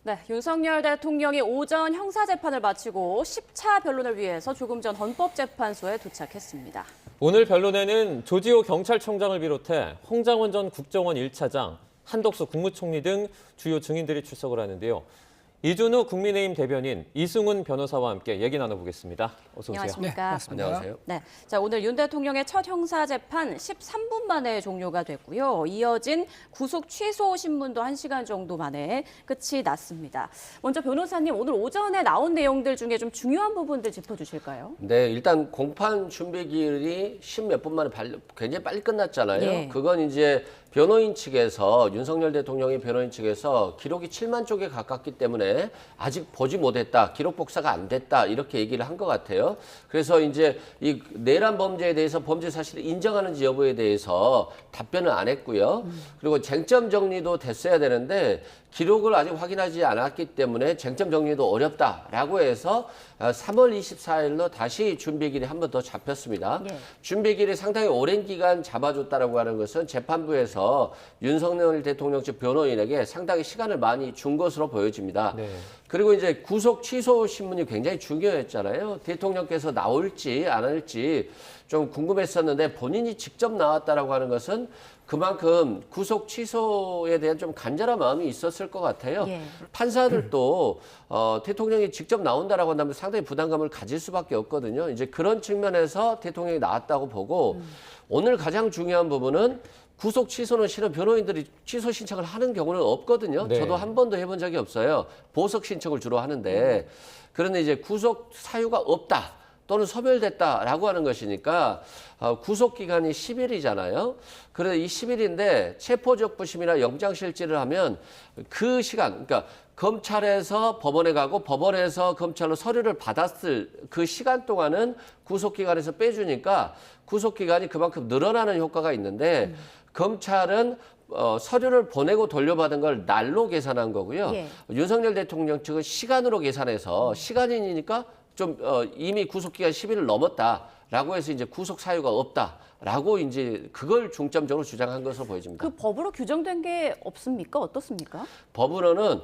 네, 윤석열 대통령이 오전 형사재판을 마치고 10차 변론을 위해서 조금 전 헌법재판소에 도착했습니다. 오늘 변론에는 조지호 경찰청장을 비롯해 홍장원 전 국정원 1차장, 한덕수 국무총리 등 주요 증인들이 출석을 하는데요. 이준우 국민의힘 대변인, 이승훈 변호사와 함께 얘기 나눠보겠습니다. 어서 오세요. 안녕하십니까? 네, 안녕하세요. 네, 자, 오늘 윤 대통령의 첫 형사재판 13분 만에 종료가 됐고요. 이어진 구속 취소 신문도 1시간 정도 만에 끝이 났습니다. 먼저 변호사님, 오늘 오전에 나온 내용들 중에 좀 중요한 부분들 짚어주실까요? 네, 일단 공판 준비기일이 10몇 분 만에 굉장히 빨리 끝났잖아요. 예. 그건 이제 변호인 측에서, 윤석열 대통령의 변호인 측에서 기록이 7만 쪽에 가깝기 때문에 아직 보지 못했다, 기록 복사가 안 됐다, 이렇게 얘기를 한 것 같아요. 그래서 이제 이 내란 범죄에 대해서 범죄 사실을 인정하는지 여부에 대해서 답변을 안 했고요. 그리고 쟁점 정리도 됐어야 되는데 기록을 아직 확인하지 않았기 때문에 쟁점 정리도 어렵다라고 해서 3월 24일로 다시 준비기일이 한 번 더 잡혔습니다. 예. 준비기일이 상당히 오랜 기간 잡아줬다라고 하는 것은 재판부에서 윤석열 대통령 측 변호인에게 상당히 시간을 많이 준 것으로 보여집니다. 네. 그리고 이제 구속 취소 신문이 굉장히 중요했잖아요. 대통령께서 나올지 안 할지 좀 궁금했었는데 본인이 직접 나왔다라고 하는 것은 그만큼 구속 취소에 대한 좀 간절한 마음이 있었을 것 같아요. 예. 판사들도 대통령이 직접 나온다라고 한다면 상당히 부담감을 가질 수밖에 없거든요. 이제 그런 측면에서 대통령이 나왔다고 보고 오늘 가장 중요한 부분은 구속 취소는 실은 변호인들이 취소 신청을 하는 경우는 없거든요. 네. 저도 한 번도 해본 적이 없어요. 보석 신청을 주로 하는데 그런데 이제 구속 사유가 없다 또는 소멸됐다라고 하는 것이니까 구속 기간이 10일이잖아요. 그래서 이 10일인데 체포적부심이나 영장실질을 하면 그 시간, 그러니까 검찰에서 법원에 가고 법원에서 검찰로 서류를 받았을 그 시간 동안은 구속기간에서 빼주니까 구속기간이 그만큼 늘어나는 효과가 있는데 검찰은 서류를 보내고 돌려받은 걸 날로 계산한 거고요. 예. 윤석열 대통령 측은 시간으로 계산해서 시간이니까 좀 이미 구속기간 10일을 넘었다라고 해서 이제 구속 사유가 없다라고 이제 그걸 중점적으로 주장한 것으로 보여집니다. 그 법으로 규정된 게 없습니까? 어떻습니까? 법으로는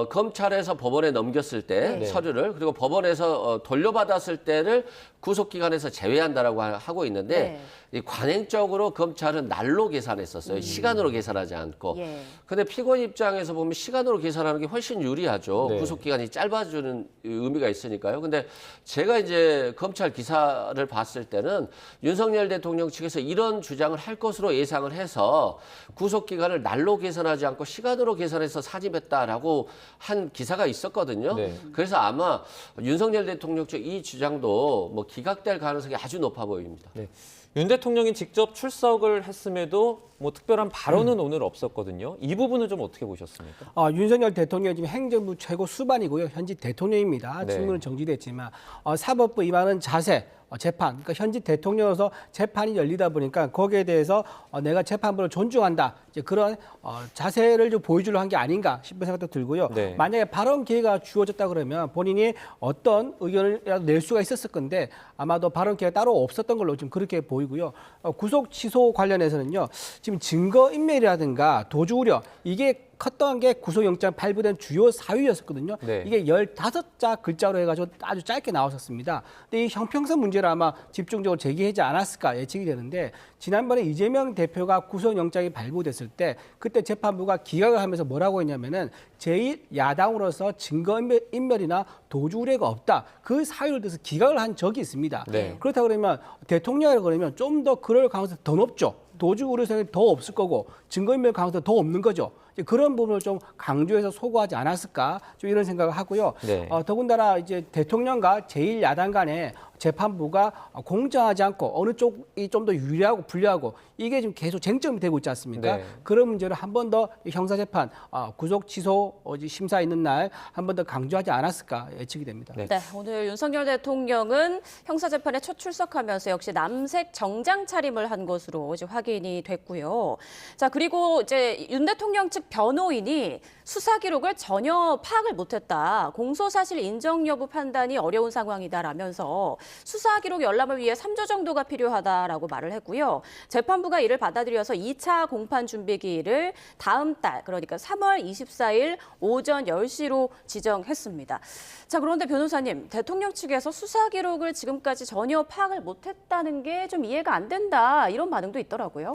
검찰에서 법원에 넘겼을 때 네. 서류를 그리고 법원에서 돌려받았을 때를 구속기간에서 제외한다라고 하고 있는데 이 관행적으로 검찰은 날로 계산했었어요. 시간으로 계산하지 않고. 예. 근데 피고인 입장에서 보면 시간으로 계산하는 게 훨씬 유리하죠. 네. 구속기간이 짧아지는 의미가 있으니까요. 근데 제가 이제 검찰 기사를 봤을 때는 윤석열 대통령 측에서 이런 주장을 할 것으로 예상을 해서 구속기간을 날로 계산하지 않고 시간으로 계산해서 사집했다라고 한 기사가 있었거든요. 네. 그래서 아마 윤석열 대통령 측 이 주장도 뭐 기각될 가능성이 아주 높아 보입니다. 네. 윤 대통령이 직접 출석을 했음에도 뭐 특별한 발언은 오늘 없었거든요. 이 부분은 좀 어떻게 보셨습니까? 윤석열 대통령이 지금 행정부 최고 수반이고요. 현직 대통령입니다. 네. 직무는 정지됐지만 사법부 임하는 자세, 재판, 그러니까 현직 대통령으로서 재판이 열리다 보니까 거기에 대해서 내가 재판부를 존중한다. 이제 그런 자세를 좀 보여주려 한 게 아닌가 싶은 생각도 들고요. 네. 만약에 발언 기회가 주어졌다 그러면 본인이 어떤 의견을 낼 수가 있었을 건데 아마도 발언 기회가 따로 없었던 걸로 좀 그렇게 보이고요. 구속 취소 관련해서는요. 지금 증거인멸이라든가 도주 우려 이게 컸던 게 구속영장 발부된 주요 사유였었거든요. 네. 이게 15자 글자로 해가지고 아주 짧게 나왔었습니다. 근데 이 형평성 문제를 아마 집중적으로 제기하지 않았을까 예측이 되는데 지난번에 이재명 대표가 구속영장이 발부됐을 때 그때 재판부가 기각을 하면서 뭐라고 했냐면은 제1야당으로서 증거인멸이나 도주 우려가 없다. 그 사유를 들어서 기각을 한 적이 있습니다. 네. 그렇다고 그러면 대통령이라고 그러면 좀 더 그럴 가능성이 더 높죠. 도주 우려성이 더 없을 거고 증거인멸 가능성이 더 없는 거죠. 이제 그런 부분을 좀 강조해서 소구하지 않았을까 좀 이런 생각을 하고요. 네. 더군다나 이제 대통령과 제1야당 간에 재판부가 공정하지 않고 어느 쪽이 좀 더 유리하고 불리하고 이게 지금 계속 쟁점이 되고 있지 않습니까? 네. 그런 문제를 한 번 더 형사재판 구속 취소 심사 있는 날 한 번 더 강조하지 않았을까 예측이 됩니다. 네. 네, 오늘 윤석열 대통령은 형사재판에 첫 출석하면서 역시 남색 정장 차림을 한 것으로 이제 확인이 됐고요. 자, 그리고 이제 윤 대통령 측 측 변호인이 수사 기록을 전혀 파악을 못했다. 공소사실 인정 여부 판단이 어려운 상황이다라면서 수사 기록 열람을 위해 3주 정도가 필요하다라고 말을 했고요. 재판부가 이를 받아들여서 2차 공판 준비기일을 다음 달, 그러니까 3월 24일 오전 10시로 지정했습니다. 자, 그런데 변호사님, 대통령 측에서 수사 기록을 지금까지 전혀 파악을 못했다는 게 좀 이해가 안 된다, 이런 반응도 있더라고요.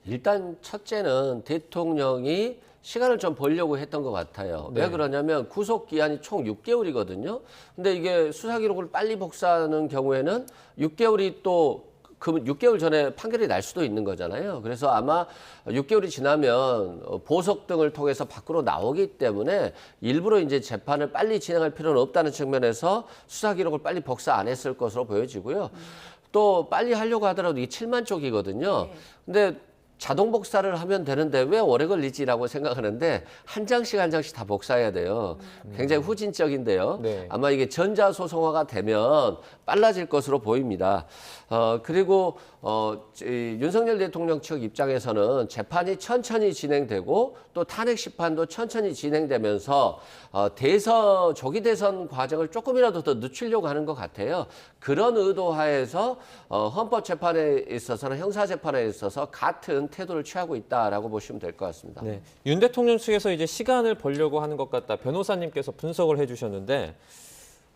일단 첫째는 대통령이 시간을 좀 벌려고 했던 것 같아요. 네. 왜 그러냐면 구속 기한이 총 6개월이거든요. 근데 이게 수사 기록을 빨리 복사하는 경우에는 6개월이 또 그 6개월 전에 판결이 날 수도 있는 거잖아요. 그래서 아마 6개월이 지나면 보석 등을 통해서 밖으로 나오기 때문에 일부러 이제 재판을 빨리 진행할 필요는 없다는 측면에서 수사 기록을 빨리 복사 안 했을 것으로 보여지고요. 또 빨리 하려고 하더라도 이게 7만 쪽이거든요. 근데 자동 복사를 하면 되는데 왜 오래 걸리지라고 생각하는데 한 장씩 한 장씩 다 복사해야 돼요. 굉장히 후진적인데요. 네. 아마 이게 전자소송화가 되면 빨라질 것으로 보입니다. 그리고 윤석열 대통령 측 입장에서는 재판이 천천히 진행되고 또 탄핵 심판도 천천히 진행되면서 조기 대선 과정을 조금이라도 더 늦추려고 하는 것 같아요. 그런 의도하에서 헌법재판에 있어서는 형사재판에 있어서 같은 태도를 취하고 있다라고 보시면 될 것 같습니다. 네. 윤 대통령 측에서 이제 시간을 벌려고 하는 것 같다. 변호사님께서 분석을 해주셨는데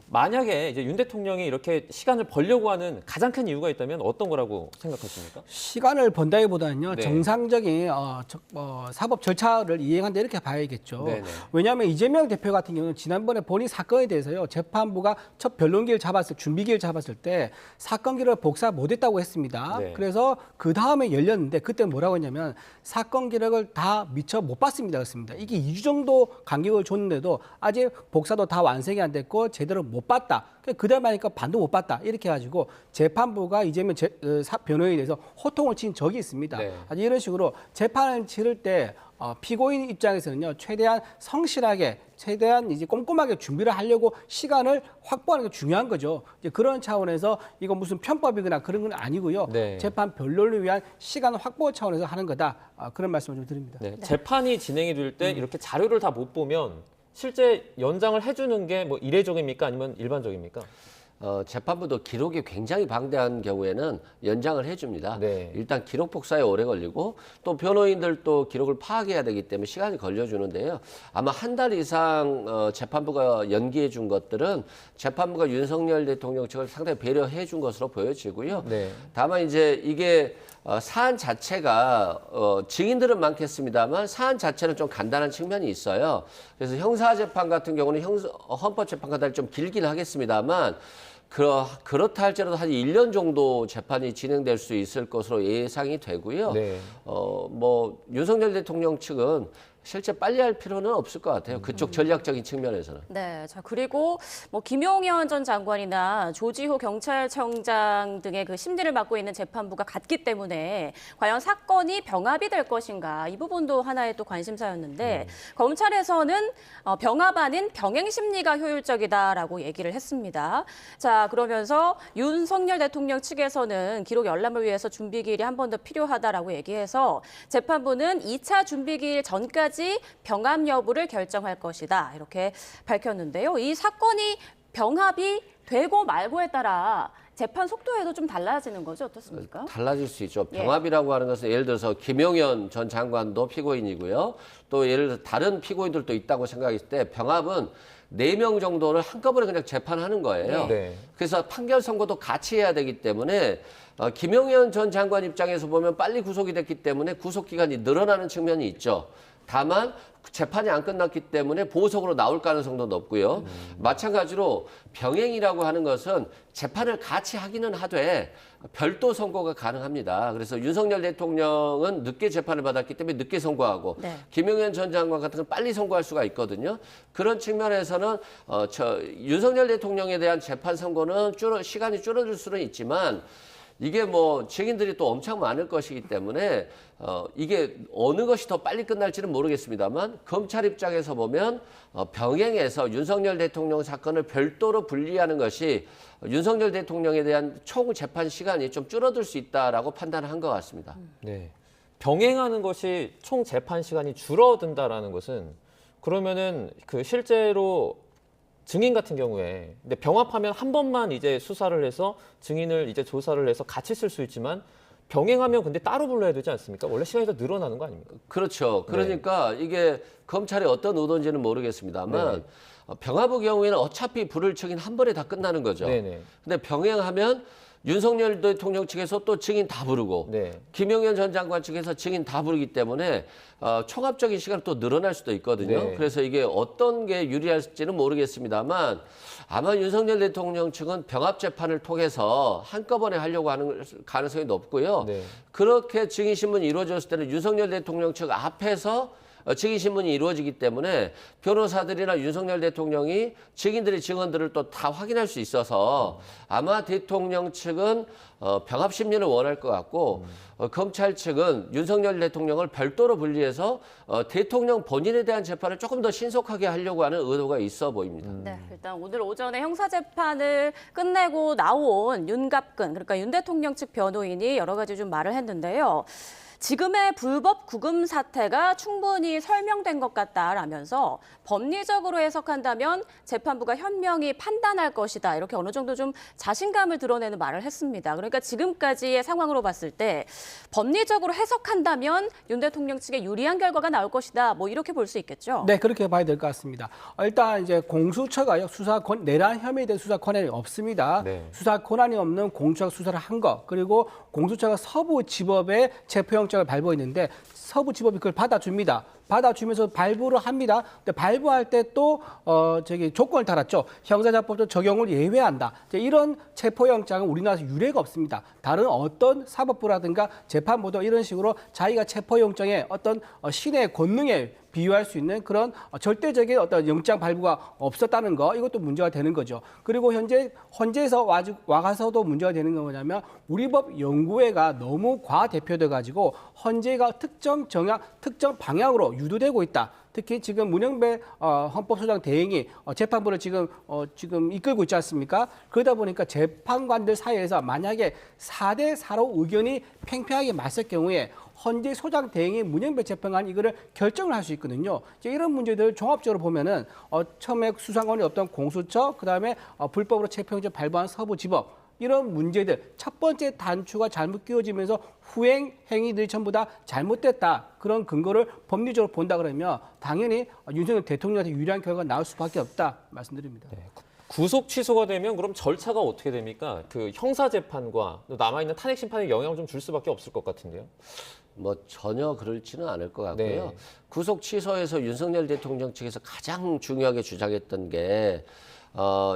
만약에 이제 윤 대통령이 이렇게 시간을 벌려고 하는 가장 큰 이유가 있다면 어떤 거라고 생각하십니까? 시간을 번다기보다는요 네. 정상적인 사법 절차를 이행한다 이렇게 봐야겠죠. 네네. 왜냐하면 이재명 대표 같은 경우는 지난번에 본인 사건에 대해서요 재판부가 첫 변론기를 준비기를 잡았을 때 사건기를 복사 못했다고 했습니다. 네. 그래서 그 다음에 열렸는데 그때 뭐라고 했냐면 사건 기록을 다 미처 못 봤습니다. 그렇습니다. 이게 2주 정도 간격을 줬는데도 아직 복사도 다 완성이 안 됐고 제대로 못 봤다. 그다음 하니까 반도 못 봤다. 이렇게 해가지고 재판부가 이재명 변호인에 대해서 호통을 친 적이 있습니다. 네. 아주 이런 식으로 재판을 치를 때 피고인 입장에서는요 최대한 성실하게 최대한 이제 꼼꼼하게 준비를 하려고 시간을 확보하는 게 중요한 거죠. 이제 그런 차원에서 이거 무슨 편법이거나 그런 건 아니고요. 네. 재판 변론을 위한 시간 확보 차원에서 하는 거다. 그런 말씀을 좀 드립니다. 네. 재판이 진행이 될 때 이렇게 자료를 다 못 보면 실제 연장을 해주는 게 뭐 이례적입니까? 아니면 일반적입니까? 재판부도 기록이 굉장히 방대한 경우에는 연장을 해줍니다. 네. 일단 기록 복사에 오래 걸리고 또 변호인들도 기록을 파악해야 되기 때문에 시간이 걸려주는데요. 아마 한 달 이상 재판부가 연기해 준 것들은 재판부가 윤석열 대통령 측을 상당히 배려해 준 것으로 보여지고요. 네. 다만 이제 이게 사안 자체가 증인들은 많겠습니다만 사안 자체는 좀 간단한 측면이 있어요. 그래서 형사재판 같은 경우는 헌법재판과 달리 좀 길긴 하겠습니다만 그렇다 할지라도 한 1년 정도 재판이 진행될 수 있을 것으로 예상이 되고요. 네. 윤석열 대통령 측은 실제 빨리 할 필요는 없을 것 같아요. 그쪽 전략적인 측면에서는. 네, 자 그리고 뭐 김용현 전 장관이나 조지호 경찰청장 등의 그 심리를 맡고 있는 재판부가 같기 때문에 과연 사건이 병합이 될 것인가 이 부분도 하나의 또 관심사였는데 검찰에서는 병합 아닌 병행 심리가 효율적이다라고 얘기를 했습니다. 자 그러면서 윤석열 대통령 측에서는 기록 열람을 위해서 준비기일이 한 번 더 필요하다라고 얘기해서 재판부는 2차 준비기일 전까지 병합 여부를 결정할 것이다 이렇게 밝혔는데요. 이 사건이 병합이 되고 말고에 따라 재판 속도에도 좀 달라지는 거죠? 어떻습니까? 달라질 수 있죠. 병합이라고 하는 것은 예를 들어서 김용현 전 장관도 피고인이고요. 또 예를 들어 다른 피고인들도 있다고 생각했을 때 병합은 4명 정도를 한꺼번에 그냥 재판하는 거예요. 네. 그래서 판결 선고도 같이 해야 되기 때문에 김용현 전 장관 입장에서 보면 빨리 구속이 됐기 때문에 구속 기간이 늘어나는 측면이 있죠. 다만 재판이 안 끝났기 때문에 보석으로 나올 가능성도 높고요. 마찬가지로 병행이라고 하는 것은 재판을 같이 하기는 하되 별도 선고가 가능합니다. 그래서 윤석열 대통령은 늦게 재판을 받았기 때문에 늦게 선고하고 네. 김용현 전 장관 같은 건 빨리 선고할 수가 있거든요. 그런 측면에서는 윤석열 대통령에 대한 재판 선고는 시간이 줄어들 수는 있지만 이게 뭐 증인들이 또 엄청 많을 것이기 때문에 이게 어느 것이 더 빨리 끝날지는 모르겠습니다만 검찰 입장에서 보면 병행해서 윤석열 대통령 사건을 별도로 분리하는 것이 윤석열 대통령에 대한 총 재판 시간이 좀 줄어들 수 있다라고 판단을 한 것 같습니다. 네. 병행하는 것이 총 재판 시간이 줄어든다라는 것은 그러면은 그 실제로 증인 같은 경우에 근데 병합하면 한 번만 이제 수사를 해서 증인을 이제 조사를 해서 같이 쓸 수 있지만 병행하면 근데 따로 불러야 되지 않습니까? 원래 시간이 더 늘어나는 거 아닙니까? 그렇죠. 그러니까 이게 검찰의 어떤 의도인지는 모르겠습니다만 네. 병합의 경우에는 어차피 불을 척인 한 번에 다 끝나는 거죠. 네네. 근데 병행하면 윤석열 대통령 측에서 또 증인 다 부르고 네. 김용현 전 장관 측에서 증인 다 부르기 때문에 총합적인 시간이 또 늘어날 수도 있거든요. 네. 그래서 이게 어떤 게 유리할지는 모르겠습니다만 아마 윤석열 대통령 측은 병합 재판을 통해서 한꺼번에 하려고 하는 가능성이 높고요. 네. 그렇게 증인 신문이 이루어졌을 때는 윤석열 대통령 측 앞에서 증인 신문이 이루어지기 때문에 변호사들이나 윤석열 대통령이 증인들의 증언들을 또 다 확인할 수 있어서 아마 대통령 측은 병합 심리를 원할 것 같고 검찰 측은 윤석열 대통령을 별도로 분리해서 대통령 본인에 대한 재판을 조금 더 신속하게 하려고 하는 의도가 있어 보입니다. 네, 일단 오늘 오전에 형사재판을 끝내고 나온 윤갑근, 그러니까 윤 대통령 측 변호인이 여러 가지 좀 말을 했는데요. 지금의 불법 구금 사태가 충분히 설명된 것 같다라면서 법리적으로 해석한다면 재판부가 현명히 판단할 것이다. 이렇게 어느 정도 좀 자신감을 드러내는 말을 했습니다. 그러니까 지금까지의 상황으로 봤을 때 법리적으로 해석한다면 윤 대통령 측에 유리한 결과가 나올 것이다. 뭐 이렇게 볼 수 있겠죠. 네, 그렇게 봐야 될 것 같습니다. 일단 이제 공수처가요, 내란 혐의에 대한 수사 권한이 없습니다. 네. 수사 권한이 없는 공수처가 수사를 한 것, 그리고 공수처가 서부지법에 체포영장을 발부했는데 서부지법이 그걸 받아줍니다. 받아주면서 발부를 합니다. 근데 발부할 때 또 조건을 달았죠. 형사자법도 적용을 예외한다. 이런 체포영장은 우리나라에서 유례가 없습니다. 다른 어떤 사법부라든가 재판부도 이런 식으로 자기가 체포영장의 어떤 신의 권능에 비유할 수 있는 그런 절대적인 어떤 영장 발부가 없었다는 거, 이것도 문제가 되는 거죠. 그리고 헌재에서 와가서도 문제가 되는 건 뭐냐면 우리 법 연구회가 너무 과대표돼 가지고 헌재가 특정 정향, 특정 방향으로 유도되고 있다. 특히 지금 문영배 헌법소장 대행이 재판부를 지금 이끌고 있지 않습니까? 그러다 보니까 재판관들 사이에서 만약에 4대 4로 의견이 팽팽하게 맞설 경우에 헌재 소장 대행이 문영배 재판관 이거를 결정을 할 수 있거든요. 이제 이런 문제들을 종합적으로 보면은 처음에 수사권이 없던 공수처, 그다음에 불법으로 체포영장 발부한 서부지법, 이런 문제들, 첫 번째 단추가 잘못 끼워지면서 후행 행위들이 전부 다 잘못됐다. 그런 근거를 법리적으로 본다 그러면 당연히 윤석열 대통령한테 유리한 결과가 나올 수밖에 없다 말씀드립니다. 네. 구속 취소가 되면 그럼 절차가 어떻게 됩니까? 그 형사 재판과 남아있는 탄핵 심판에 영향을 좀 줄 수밖에 없을 것 같은데요. 뭐 전혀 그렇지는 않을 것 같고요. 네. 구속 취소에서 윤석열 대통령 측에서 가장 중요하게 주장했던 게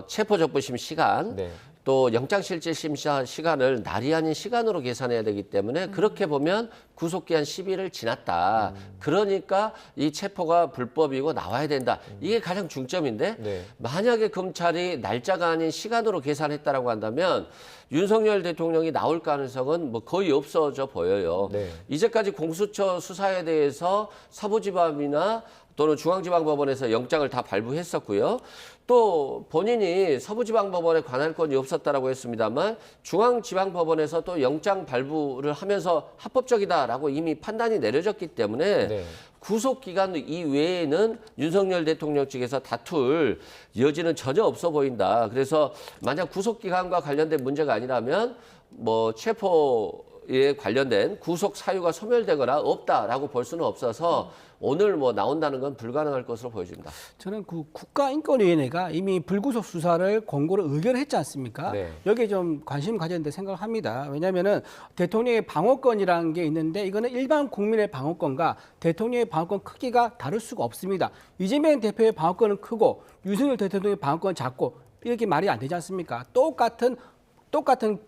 체포적부심 시간, 네. 또 영장실질심 시간을 날이 아닌 시간으로 계산해야 되기 때문에 그렇게 보면 구속기한 10일을 지났다. 그러니까 이 체포가 불법이고 나와야 된다. 이게 가장 중점인데 네. 만약에 검찰이 날짜가 아닌 시간으로 계산했다라고 한다면 윤석열 대통령이 나올 가능성은 뭐 거의 없어져 보여요. 네. 이제까지 공수처 수사에 대해서 서부지법이나 또는 중앙지방법원에서 영장을 다 발부했었고요. 또 본인이 서부지방법원에 관할권이 없었다라고 했습니다만 중앙지방법원에서 또 영장 발부를 하면서 합법적이다라고 이미 판단이 내려졌기 때문에 네. 구속기간 이외에는 윤석열 대통령 측에서 다툴 여지는 전혀 없어 보인다. 그래서 만약 구속기간과 관련된 문제가 아니라면 뭐 체포에 관련된 구속 사유가 소멸되거나 없다라고 볼 수는 없어서 오늘 뭐 나온다는 건 불가능할 것으로 보여집니다. 저는 그 국가인권위원회가 이미 불구속 수사를 권고를 의결했지 않습니까? 네. 여기에 좀 관심 가져야 된다 생각을 합니다. 왜냐하면은 대통령의 방어권이라는 게 있는데 이거는 일반 국민의 방어권과 대통령의 방어권 크기가 다를 수가 없습니다. 이재명 대표의 방어권은 크고 윤석열 대통령의 방어권은 작고 이렇게 말이 안 되지 않습니까? 똑같은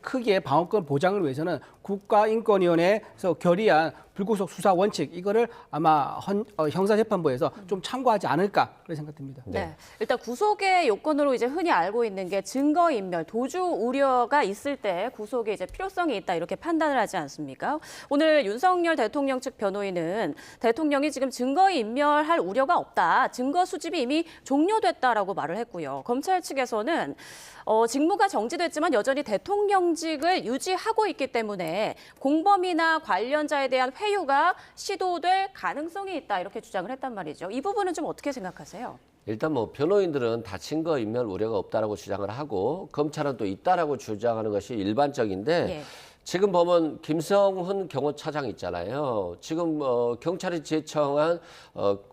크기의 방어권 보장을 위해서는 국가인권위원회에서 결의한 불구속 수사 원칙, 이거를 아마 형사재판부에서 좀 참고하지 않을까 그런 생각됩니다. 네. 일단 구속의 요건으로 이제 흔히 알고 있는 게 증거인멸, 도주 우려가 있을 때 구속에 이제 필요성이 있다 이렇게 판단을 하지 않습니까? 오늘 윤석열 대통령 측 변호인은 대통령이 지금 증거인멸할 우려가 없다. 증거 수집이 이미 종료됐다라고 말을 했고요. 검찰 측에서는 직무가 정지됐지만 여전히 대통령직을 유지하고 있기 때문에 공범이나 관련자에 대한 회유 회유가 시도될 가능성이 있다 이렇게 주장을 했단 말이죠. 이 부분은 좀 어떻게 생각하세요? 일단 뭐 변호인들은 다 증거 인멸 우려가 없다라고 주장을 하고 검찰은 또 있다라고 주장하는 것이 일반적인데 예. 지금 보면 김성훈 경호차장 있잖아요. 지금 경찰이 제청한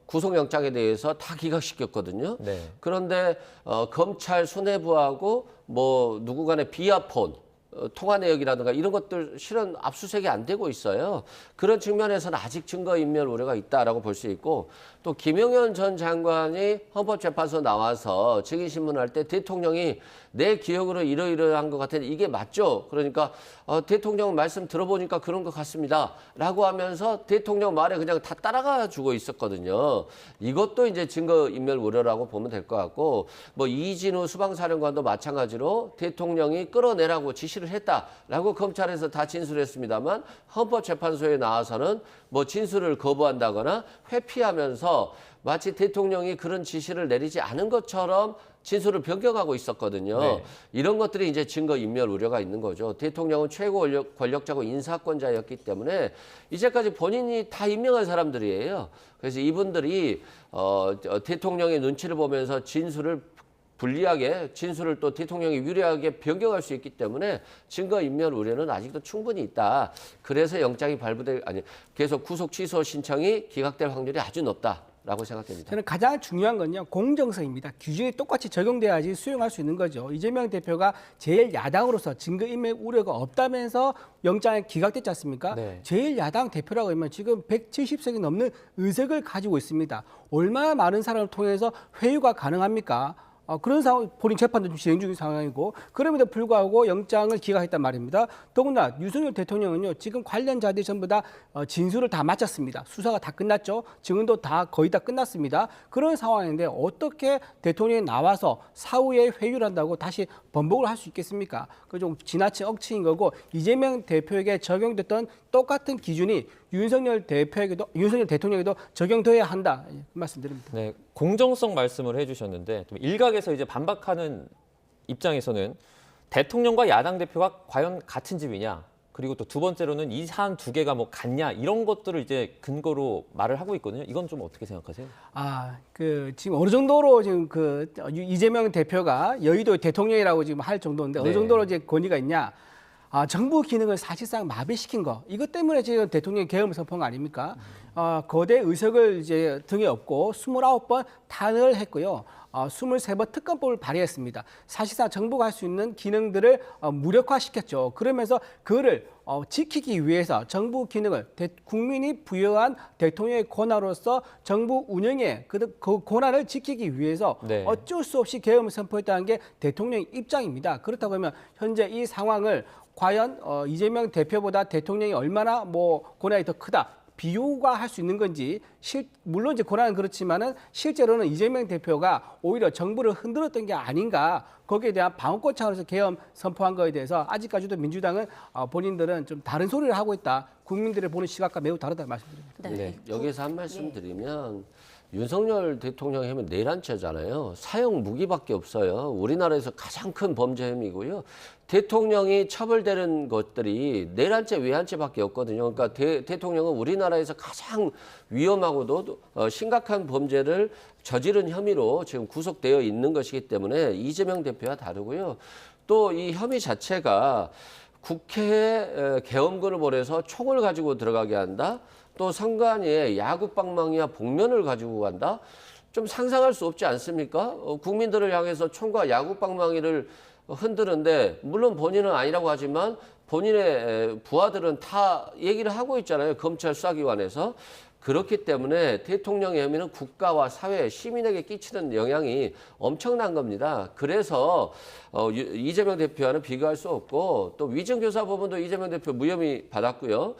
구속영장에 대해서 다 기각시켰거든요. 네. 그런데 검찰 수뇌부하고 뭐 누구 간의 비아폰 통화 내역이라든가 이런 것들 실은 압수수색이 안 되고 있어요. 그런 측면에서는 아직 증거인멸 우려가 있다라고 볼 수 있고 또 김영현 전 장관이 헌법재판소 나와서 증인신문을 할 때 대통령이 내 기억으로 이러이러한 것 같은데 이게 맞죠? 그러니까 대통령 말씀 들어보니까 그런 것 같습니다. 라고 하면서 대통령 말에 그냥 다 따라가 주고 있었거든요. 이것도 이제 증거인멸 우려라고 보면 될 것 같고 뭐 이진우 수방사령관도 마찬가지로 대통령이 끌어내라고 지시를 했다라고 검찰에서 다 진술했습니다만 헌법재판소에 나와서는 뭐 진술을 거부한다거나 회피하면서 마치 대통령이 그런 지시를 내리지 않은 것처럼 진술을 변경하고 있었거든요. 네. 이런 것들이 이제 증거인멸 우려가 있는 거죠. 대통령은 최고 권력자고 인사권자였기 때문에 이제까지 본인이 다 임명한 사람들이에요. 그래서 이분들이 대통령의 눈치를 보면서 진술을 불리하게 진술을 또 대통령이 유리하게 변경할 수 있기 때문에 증거인멸 우려는 아직도 충분히 있다. 그래서 영장이 계속 구속 취소 신청이 기각될 확률이 아주 높다라고 생각됩니다. 저는 가장 중요한 건요, 공정성입니다. 규정이 똑같이 적용돼야지 수용할 수 있는 거죠. 이재명 대표가 제1야당으로서 증거인멸 우려가 없다면서 영장이 기각됐지 않습니까? 네. 제1야당 대표라고 하면 지금 170석이 넘는 의석을 가지고 있습니다. 얼마나 많은 사람을 통해서 회유가 가능합니까? 그런 상황, 본인 재판도 좀 진행 중인 상황이고, 그럼에도 불구하고 영장을 기각했단 말입니다. 더군다나 윤석열 대통령은요, 지금 관련자들이 전부 다 진술을 다 마쳤습니다. 수사가 다 끝났죠. 증언도 다 거의 다 끝났습니다. 그런 상황인데 어떻게 대통령이 나와서 사후에 회유를 한다고 다시 번복을 할 수 있겠습니까? 그 좀 지나친 억측인 거고, 이재명 대표에게 적용됐던 똑같은 기준이 윤석열 대통령에게도 적용돼야 한다. 그 말씀드립니다. 네, 공정성 말씀을 해주셨는데 좀 일각에서 이제 반박하는 입장에서는 대통령과 야당 대표가 과연 같은 집이냐, 그리고 또 두 번째로는 이 사안 두 개가 뭐 같냐 이런 것들을 이제 근거로 말을 하고 있거든요. 이건 좀 어떻게 생각하세요? 지금 어느 정도로 지금 이재명 대표가 여의도 대통령이라고 지금 할 정도인데 어느 네. 정도로 이제 권위가 있냐? 정부 기능을 사실상 마비시킨 거. 이것 때문에 지금 대통령이 계엄을 선포한 거 아닙니까? 거대 의석을 이제 등에 업고 29번 탄핵을 했고요. 23번 특검법을 발의했습니다. 사실상 정부가 할 수 있는 기능들을 무력화시켰죠. 그러면서 그를 지키기 위해서 정부 기능을 국민이 부여한 대통령의 권한으로서 정부 운영의 그 권한을 지키기 위해서 네. 어쩔 수 없이 계엄을 선포했다는 게 대통령의 입장입니다. 그렇다고 하면 현재 이 상황을 과연 이재명 대표보다 대통령이 얼마나 권한이 더 크다. 비호가할 수 있는 건지 물론 이제 권한은 그렇지만은 실제로는 이재명 대표가 오히려 정부를 흔들었던 게 아닌가 거기에 대한 방어권 차원에서 계엄 선포한 거에 대해서 아직까지도 민주당은 본인들은 좀 다른 소리를 하고 있다. 국민들의 보는 시각과 매우 다르다 말씀드립니다. 네. 여기서 한 말씀 드리면 윤석열 대통령이 하면 내란죄잖아요. 사형 무기밖에 없어요. 우리나라에서 가장 큰 범죄 혐의고요. 대통령이 처벌되는 것들이 내란죄, 외환죄밖에 없거든요. 그러니까 대통령은 우리나라에서 가장 위험하고도 심각한 범죄를 저지른 혐의로 지금 구속되어 있는 것이기 때문에 이재명 대표와 다르고요. 또 이 혐의 자체가 국회에 계엄군을 보내서 총을 가지고 들어가게 한다. 또 선관위에 야구방망이와 복면을 가지고 간다. 좀 상상할 수 없지 않습니까? 국민들을 향해서 총과 야구방망이를 흔드는데 물론 본인은 아니라고 하지만 본인의 부하들은 다 얘기를 하고 있잖아요. 검찰 수사기관에서. 그렇기 때문에 대통령의 혐의는 국가와 사회, 시민에게 끼치는 영향이 엄청난 겁니다. 그래서 이재명 대표와는 비교할 수 없고 또 위증교사법원도 이재명 대표 무혐의 받았고요.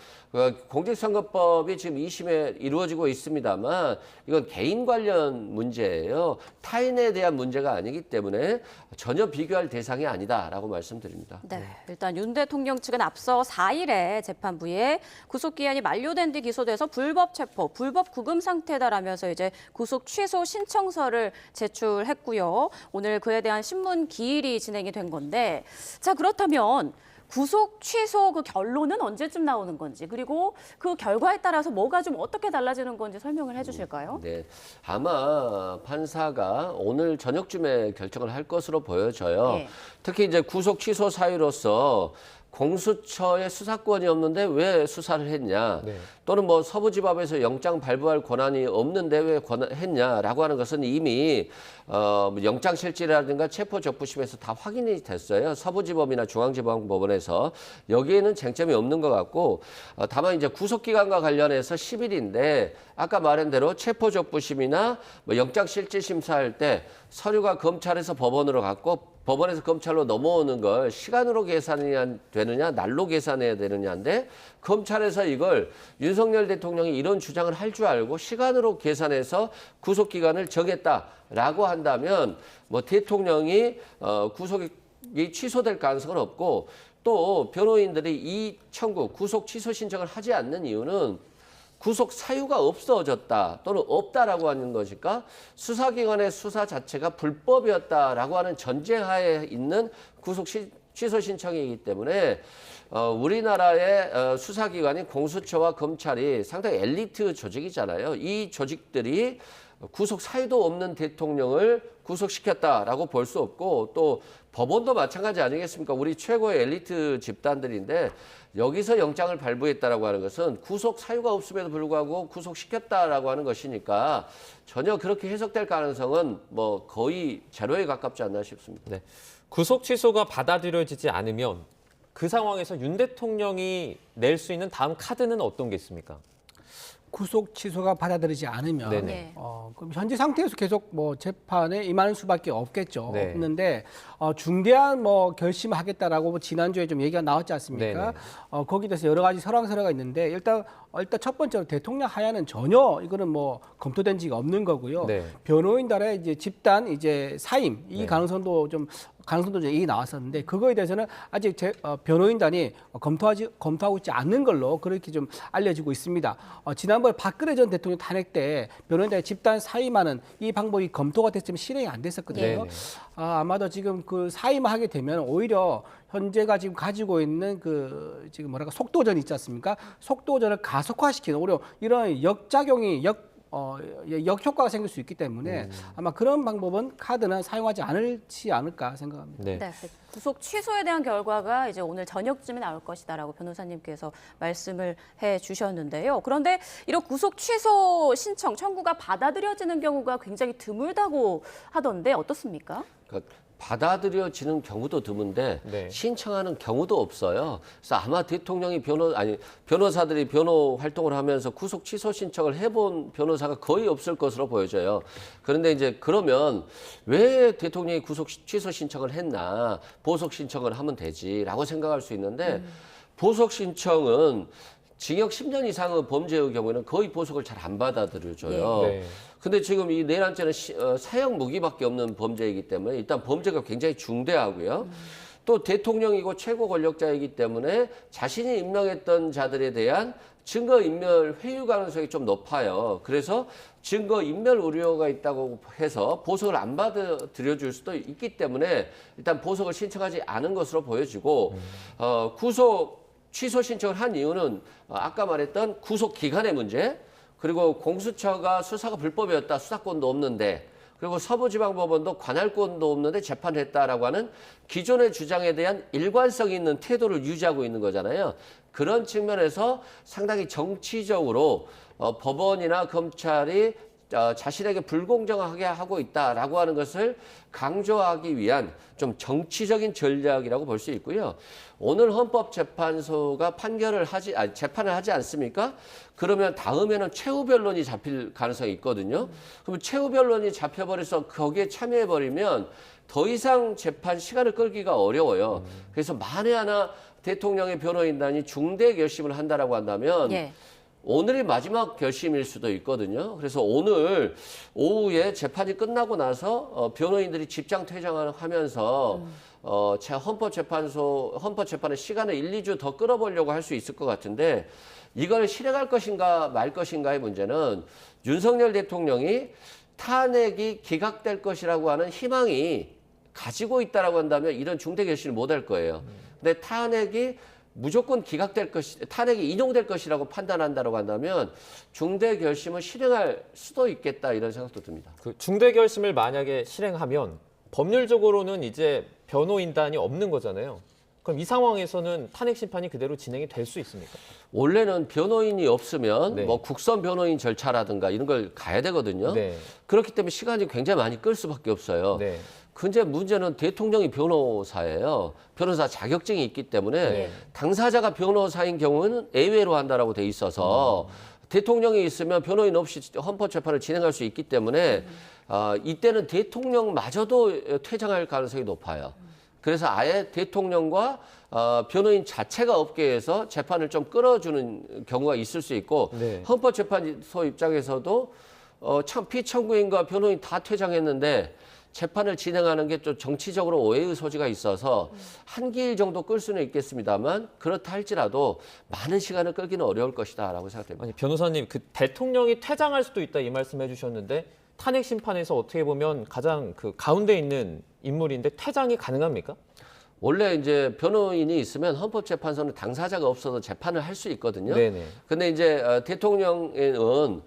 공직선거법이 지금 2심에 이루어지고 있습니다만 이건 개인 관련 문제예요. 타인에 대한 문제가 아니기 때문에 전혀 비교할 대상이 아니다라고 말씀드립니다. 네, 일단 윤 대통령 측은 앞서 4일에 재판부에 구속기한이 만료된 뒤 기소돼서 불법 체포, 불법 구금 상태다라면서 이제 구속 취소 신청서를 제출했고요. 오늘 그에 대한 신문 기일이 진행이 된 건데, 자 그렇다면 구속 취소 그 결론은 언제쯤 나오는 건지, 그리고 그 결과에 따라서 뭐가 좀 어떻게 달라지는 건지 설명을 해주실까요? 네, 아마 판사가 오늘 저녁쯤에 결정을 할 것으로 보여져요. 예. 특히 이제 구속 취소 사유로서 공수처에 수사권이 없는데 왜 수사를 했냐, 네. 또는 뭐 서부지법에서 영장 발부할 권한이 없는데 왜 했냐라고 하는 것은 이미 영장실질이라든가 체포적부심에서 다 확인이 됐어요. 서부지법이나 중앙지방법원에서 여기에는 쟁점이 없는 것 같고, 다만 이제 구속기간과 관련해서 10일인데 아까 말한 대로 체포적부심이나 뭐 영장실질심사할 때 서류가 검찰에서 법원으로 갔고 법원에서 검찰로 넘어오는 걸 시간으로 계산이 되느냐, 날로 계산해야 되느냐인데, 검찰에서 이걸 윤석열 대통령이 이런 주장을 할 줄 알고 시간으로 계산해서 구속기간을 정했다라고 한다면 뭐 대통령이 구속이 취소될 가능성은 없고, 또 변호인들이 이 청구, 구속 취소 신청을 하지 않는 이유는 구속 사유가 없어졌다 또는 없다라고 하는 것일까? 수사기관의 수사 자체가 불법이었다라고 하는 전제하에 있는 구속 취소 신청이기 때문에 우리나라의 수사기관인 공수처와 검찰이 상당히 엘리트 조직이잖아요. 이 조직들이 구속 사유도 없는 대통령을 구속시켰다라고 볼 수 없고, 또 법원도 마찬가지 아니겠습니까? 우리 최고의 엘리트 집단들인데 여기서 영장을 발부했다라고 하는 것은 구속 사유가 없음에도 불구하고 구속시켰다라고 하는 것이니까 전혀 그렇게 해석될 가능성은 뭐 거의 제로에 가깝지 않나 싶습니다. 네. 구속 취소가 받아들여지지 않으면 그 상황에서 윤 대통령이 낼 수 있는 다음 카드는 어떤 게 있습니까? 구속 취소가 받아들이지 않으면 네네. 그럼 현재 상태에서 계속 뭐 재판에 임하는 수밖에 없겠죠. 네. 없는데 중대한 뭐 결심을 하겠다라고 뭐 지난주에 좀 얘기가 나왔지 않습니까? 거기에 대해서 여러 가지 설왕설래가 있는데 일단 첫 번째로 대통령 하야는 전혀 이거는 뭐 검토된 지가 없는 거고요. 네. 변호인단의 이제 집단 이제 사임 이 네. 가능성도 좀 얘기 나왔었는데 그거에 대해서는 아직 변호인단이 검토하고 있지 않는 걸로 그렇게 좀 알려지고 있습니다. 지난번 박근혜 전 대통령 탄핵 때 변호인단의 집단 사임하는 이 방법이 검토가 됐지만 실행이 안 됐었거든요. 네네. 아마도 지금 그 사임하게 되면 오히려 현재가 지금 가지고 있는 그 지금 뭐랄까 속도전 있지 않습니까? 속도전을 가속화시키는 오히려 이런 역작용이 역효과가 생길 수 있기 때문에 아마 그런 방법은 카드는 사용하지 않을까 생각합니다. 네. 네, 구속 취소에 대한 결과가 이제 오늘 저녁쯤에 나올 것이다라고 변호사님께서 말씀을 해주셨는데요. 그런데 이런 구속 취소 신청 청구가 받아들여지는 경우가 굉장히 드물다고 하던데 어떻습니까? 그러니까 받아들여지는 경우도 드문데 네. 신청하는 경우도 없어요. 그래서 아마 대통령이 변호사들이 변호 활동을 하면서 구속 취소 신청을 해본 변호사가 거의 없을 것으로 보여져요. 그런데 이제 그러면 왜 대통령이 구속 취소 신청을 했나, 보석 신청을 하면 되지라고 생각할 수 있는데 보석 신청은 징역 10년 이상의 범죄의 경우에는 거의 보석을 잘 안 받아들여줘요. 네. 근데 지금 이 내란죄는 사형 무기밖에 없는 범죄이기 때문에 일단 범죄가 굉장히 중대하고요. 또 대통령이고 최고 권력자이기 때문에 자신이 임명했던 자들에 대한 증거인멸 회유 가능성이 좀 높아요. 그래서 증거인멸 우려가 있다고 해서 보석을 안 받아들여줄 수도 있기 때문에 일단 보석을 신청하지 않은 것으로 보여지고, 구속 취소 신청을 한 이유는 아까 말했던 구속 기간의 문제, 그리고 공수처가 수사가 불법이었다, 수사권도 없는데, 그리고 서부지방법원도 관할권도 없는데 재판을 했다라고 하는 기존의 주장에 대한 일관성 있는 태도를 유지하고 있는 거잖아요. 그런 측면에서 상당히 정치적으로 법원이나 검찰이 자신에게 불공정하게 하고 있다라고 하는 것을 강조하기 위한 좀 정치적인 전략이라고 볼 수 있고요. 오늘 헌법재판소가 재판을 하지 않습니까? 그러면 다음에는 최후 변론이 잡힐 가능성이 있거든요. 그러면 최후 변론이 잡혀버려서 거기에 참여해버리면 더 이상 재판 시간을 끌기가 어려워요. 그래서 만에 하나 대통령의 변호인단이 중대 결심을 한다라고 한다면 예. 오늘이 마지막 결심일 수도 있거든요. 그래서 오늘 오후에 재판이 끝나고 나서 변호인들이 직장 퇴장을 하면서 헌법재판의 시간을 1, 2주 더 끌어보려고 할 수 있을 것 같은데, 이걸 실행할 것인가 말 것인가의 문제는 윤석열 대통령이 탄핵이 기각될 것이라고 하는 희망이 가지고 있다라고 한다면 이런 중대 결심을 못 할 거예요. 근데 탄핵이 무조건 기각될 것이, 탄핵이 인용될 것이라고 판단한다고 한다면 중대 결심을 실행할 수도 있겠다 이런 생각도 듭니다. 그 중대 결심을 만약에 실행하면 법률적으로는 이제 변호인단이 없는 거잖아요. 그럼 이 상황에서는 탄핵 심판이 그대로 진행이 될 수 있습니까? 원래는 변호인이 없으면 네. 뭐 국선 변호인 절차라든가 이런 걸 가야 되거든요. 네. 그렇기 때문에 시간이 굉장히 많이 끌 수밖에 없어요. 네. 근데 문제는 대통령이 변호사예요. 변호사 자격증이 있기 때문에 네. 당사자가 변호사인 경우는 예외로 한다라고 돼 있어서 대통령이 있으면 변호인 없이 헌법재판을 진행할 수 있기 때문에 이때는 대통령마저도 퇴장할 가능성이 높아요. 그래서 아예 대통령과 변호인 자체가 업계에서 재판을 좀 끌어주는 경우가 있을 수 있고 네. 헌법재판소 입장에서도 참 피청구인과 변호인 다 퇴장했는데 재판을 진행하는 게 좀 정치적으로 오해의 소지가 있어서 한 기일 정도 끌 수는 있겠습니다만 그렇다 할지라도 많은 시간을 끌기는 어려울 것이다라고 생각됩니다. 아니 변호사님 그 대통령이 퇴장할 수도 있다 이 말씀해 주셨는데 탄핵 심판에서 어떻게 보면 가장 그 가운데 있는 인물인데 퇴장이 가능합니까? 원래 이제 변호인이 있으면 헌법재판소는 당사자가 없어도 재판을 할 수 있거든요. 네네. 근데 이제 대통령은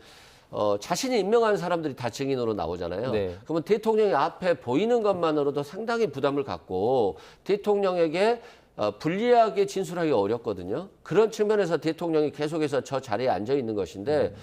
자신이 임명한 사람들이 다 증인으로 나오잖아요. 네. 그러면 대통령이 앞에 보이는 것만으로도 상당히 부담을 갖고 대통령에게 불리하게 진술하기 어렵거든요. 그런 측면에서 대통령이 계속해서 저 자리에 앉아 있는 것인데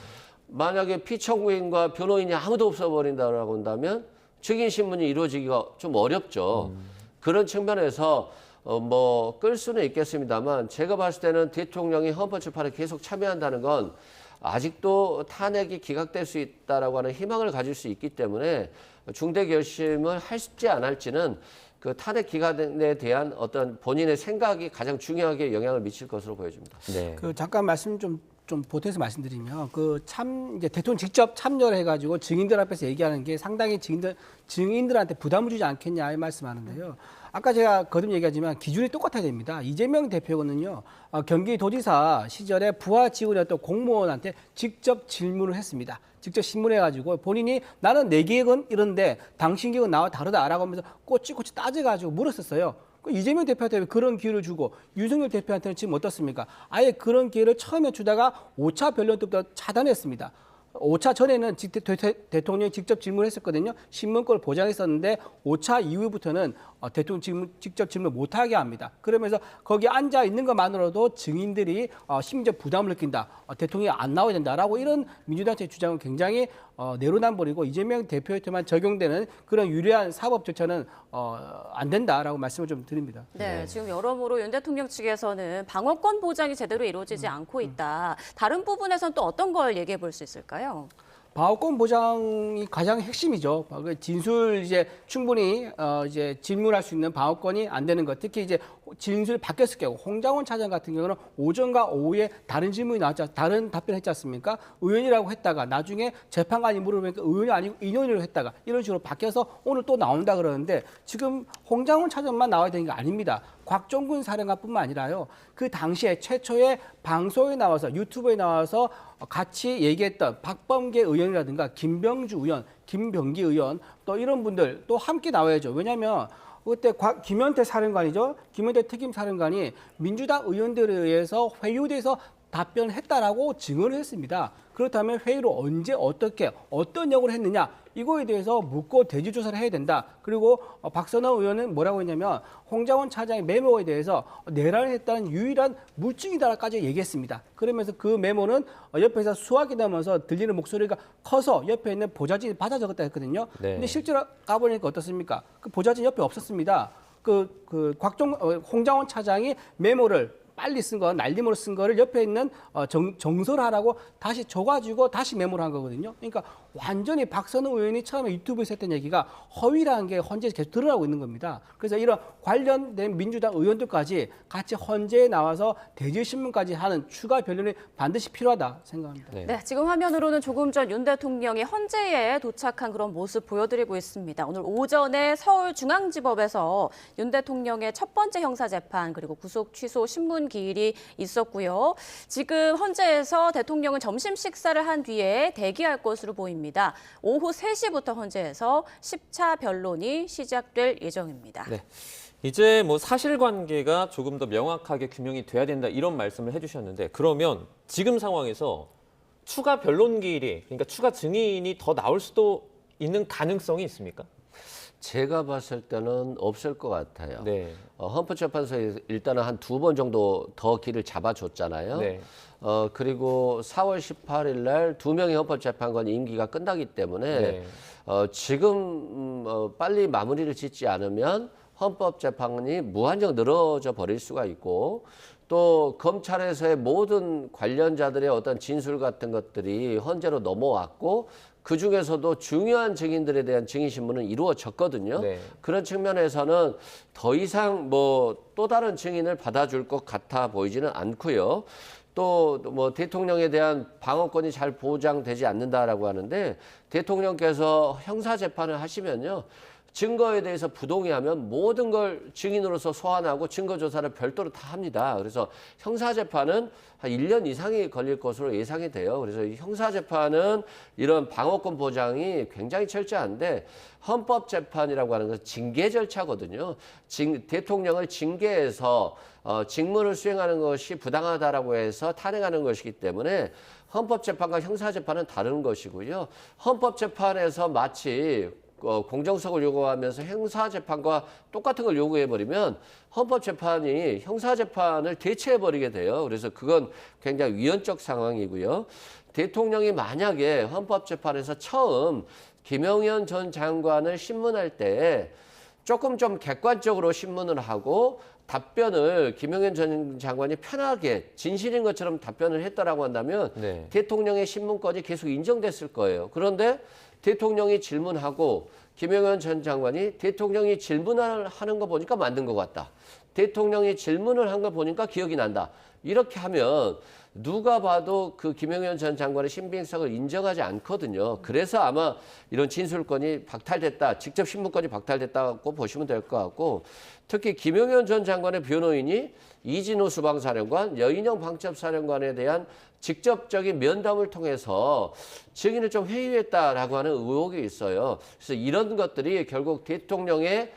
만약에 피청구인과 변호인이 아무도 없어버린다고 한다면 증인 신문이 이루어지기가 좀 어렵죠. 그런 측면에서 뭐 끌 수는 있겠습니다만 제가 봤을 때는 대통령이 헌법재판에 계속 참여한다는 건 아직도 탄핵이 기각될 수 있다라고 하는 희망을 가질 수 있기 때문에 중대 결심을 할지 안 할지는 그 탄핵 기간에 대한 어떤 본인의 생각이 가장 중요하게 영향을 미칠 것으로 보여집니다. 네. 그 잠깐 말씀 좀 보태서 말씀드리면 이제 대통령 직접 참여를 해가지고 증인들 앞에서 얘기하는 게 상당히 증인들한테 부담을 주지 않겠냐 이 말씀하는데요. 아까 제가 거듭 얘기하지만 기준이 똑같아야 됩니다. 이재명 대표는요 경기도지사 시절에 부하 직원이었던 공무원한테 직접 질문을 했습니다. 직접 신문해가지고 본인이 나는 내 계획은 이런데 당신 계획은 나와 다르다라고 하면서 꼬치꼬치 따져가지고 물었었어요. 이재명 대표한테 그런 기회를 주고 윤석열 대표한테는 지금 어떻습니까? 아예 그런 기회를 처음에 주다가 5차 변론 때부터 차단했습니다. 5차 전에는 대통령이 직접 질문했었거든요. 신문권을 보장했었는데 5차 이후부터는 대통령 직접 질문 못하게 합니다. 그러면서 거기 앉아 있는 것만으로도 증인들이 심지어 부담을 느낀다. 대통령이 안 나와야 된다라고 이런 민주당의 주장은 굉장히 내로남불이고 이재명 대표한테만 적용되는 그런 유리한 사법 절차는 안 된다라고 말씀을 좀 드립니다. 네, 지금 여러모로 윤 대통령 측에서는 방어권 보장이 제대로 이루어지지 않고 있다. 다른 부분에서는 또 어떤 걸 얘기해 볼 수 있을까요? 방어권 보장이 가장 핵심이죠. 진술 이제 충분히 이제 질문할 수 있는 방어권이 안 되는 것. 특히 이제 진술이 바뀌었을 경우 홍장원 차장 같은 경우는 오전과 오후에 다른 질문이 나왔지, 다른 답변을 했지 않습니까? 의원이라고 했다가 나중에 재판관이 물어보니까 의원이 아니고 인원이라고 했다가 이런 식으로 바뀌어서 오늘 또 나온다 그러는데 지금 홍장원 차장만 나와야 되는 게 아닙니다. 곽종근 사령관뿐만 아니라요. 그 당시에 최초의 방송에 나와서 유튜브에 나와서 같이 얘기했던 박범계 의원이라든가 김병주 의원, 김병기 의원 또 이런 분들 또 함께 나와야죠. 왜냐하면 그때 김현태 사령관이죠. 김현태 특임 사령관이 민주당 의원들에 의해서 회유돼서 답변했다라고 증언을 했습니다. 그렇다면 회의로 언제 어떻게 어떤 역을 했느냐 이거에 대해서 묻고 대지 조사를 해야 된다. 그리고 박선원 의원은 뭐라고 했냐면 홍장원 차장의 메모에 대해서 내란을 했다는 유일한 물증이다라까지 얘기했습니다. 그러면서 그 메모는 옆에서 수화기 나면서 들리는 목소리가 커서 옆에 있는 보좌진이 받아 적었다 했거든요. 네. 근데 실제로 가보니까 어떻습니까? 그 보좌진 옆에 없었습니다. 홍장원 차장이 메모를 빨리 쓴 거, 날림으로 쓴 거를 옆에 있는 정설하라고 다시 줘가지고 다시 메모를 한 거거든요. 그러니까 완전히 박선우 의원이 처음에 유튜브에서 했던 얘기가 허위라는 게 헌재에서 계속 드러나고 있는 겁니다. 그래서 이런 관련된 민주당 의원들까지 같이 헌재에 나와서 대질신문까지 하는 추가 변론이 반드시 필요하다 생각합니다. 네. 네, 지금 화면으로는 조금 전 윤 대통령이 헌재에 도착한 그런 모습 보여드리고 있습니다. 오늘 오전에 서울중앙지법에서 윤 대통령의 첫 번째 형사재판 그리고 구속 취소 신문 변론 기일이 있었고요. 지금 헌재에서 대통령은 점심 식사를 한 뒤에 대기할 것으로 보입니다. 오후 3시부터 헌재에서 10차 변론이 시작될 예정입니다. 네. 이제 뭐 사실관계가 조금 더 명확하게 규명이 돼야 된다 이런 말씀을 해주셨는데 그러면 지금 상황에서 추가 변론 기일이 그러니까 추가 증인이 더 나올 수도 있는 가능성이 있습니까? 제가 봤을 때는 없을 것 같아요. 네. 헌법재판소에 일단은 한 2번 정도 더 길을 잡아줬잖아요. 네. 그리고 4월 18일 날 2명의 헌법재판관 임기가 끝나기 때문에 네. 지금 빨리 마무리를 짓지 않으면 헌법재판이 무한정 늘어져 버릴 수가 있고 또 검찰에서의 모든 관련자들의 어떤 진술 같은 것들이 헌재로 넘어왔고 그 중에서도 중요한 증인들에 대한 증인 신문은 이루어졌거든요. 네. 그런 측면에서는 더 이상 뭐 또 다른 증인을 받아줄 것 같아 보이지는 않고요. 또 뭐 대통령에 대한 방어권이 잘 보장되지 않는다라고 하는데 대통령께서 형사 재판을 하시면요. 증거에 대해서 부동의하면 모든 걸 증인으로서 소환하고 증거 조사를 별도로 다 합니다. 그래서 형사 재판은 한 1년 이상이 걸릴 것으로 예상이 돼요. 그래서 이 형사 재판은 이런 방어권 보장이 굉장히 철저한데 헌법 재판이라고 하는 것은 징계 절차거든요. 대통령을 징계해서 직무를 수행하는 것이 부당하다라고 해서 탄핵하는 것이기 때문에 헌법재판과 형사재판은 다른 것이고요. 헌법재판에서 마치 공정성을 요구하면서 형사재판과 똑같은 걸 요구해버리면 헌법재판이 형사재판을 대체해버리게 돼요. 그래서 그건 굉장히 위헌적 상황이고요. 대통령이 만약에 헌법재판에서 처음 김영현 전 장관을 신문할 때 조금 좀 객관적으로 신문을 하고 답변을 김영현 전 장관이 편하게 진실인 것처럼 답변을 했다라고 한다면 네. 대통령의 신문권이 계속 인정됐을 거예요. 그런데 대통령이 질문하고 김영현 전 장관이 대통령이 질문을 하는 거 보니까 맞는 것 같다. 대통령이 질문을 한 거 보니까 기억이 난다. 이렇게 하면 누가 봐도 그 김영현 전 장관의 신빙성을 인정하지 않거든요. 그래서 아마 이런 진술권이 박탈됐다, 직접 신문권이 박탈됐다고 보시면 될 것 같고 특히 김영현 전 장관의 변호인이 이진우 수방사령관, 여인영 방첩사령관에 대한 직접적인 면담을 통해서 증인을 좀 회유했다라고 하는 의혹이 있어요. 그래서 이런 것들이 결국 대통령의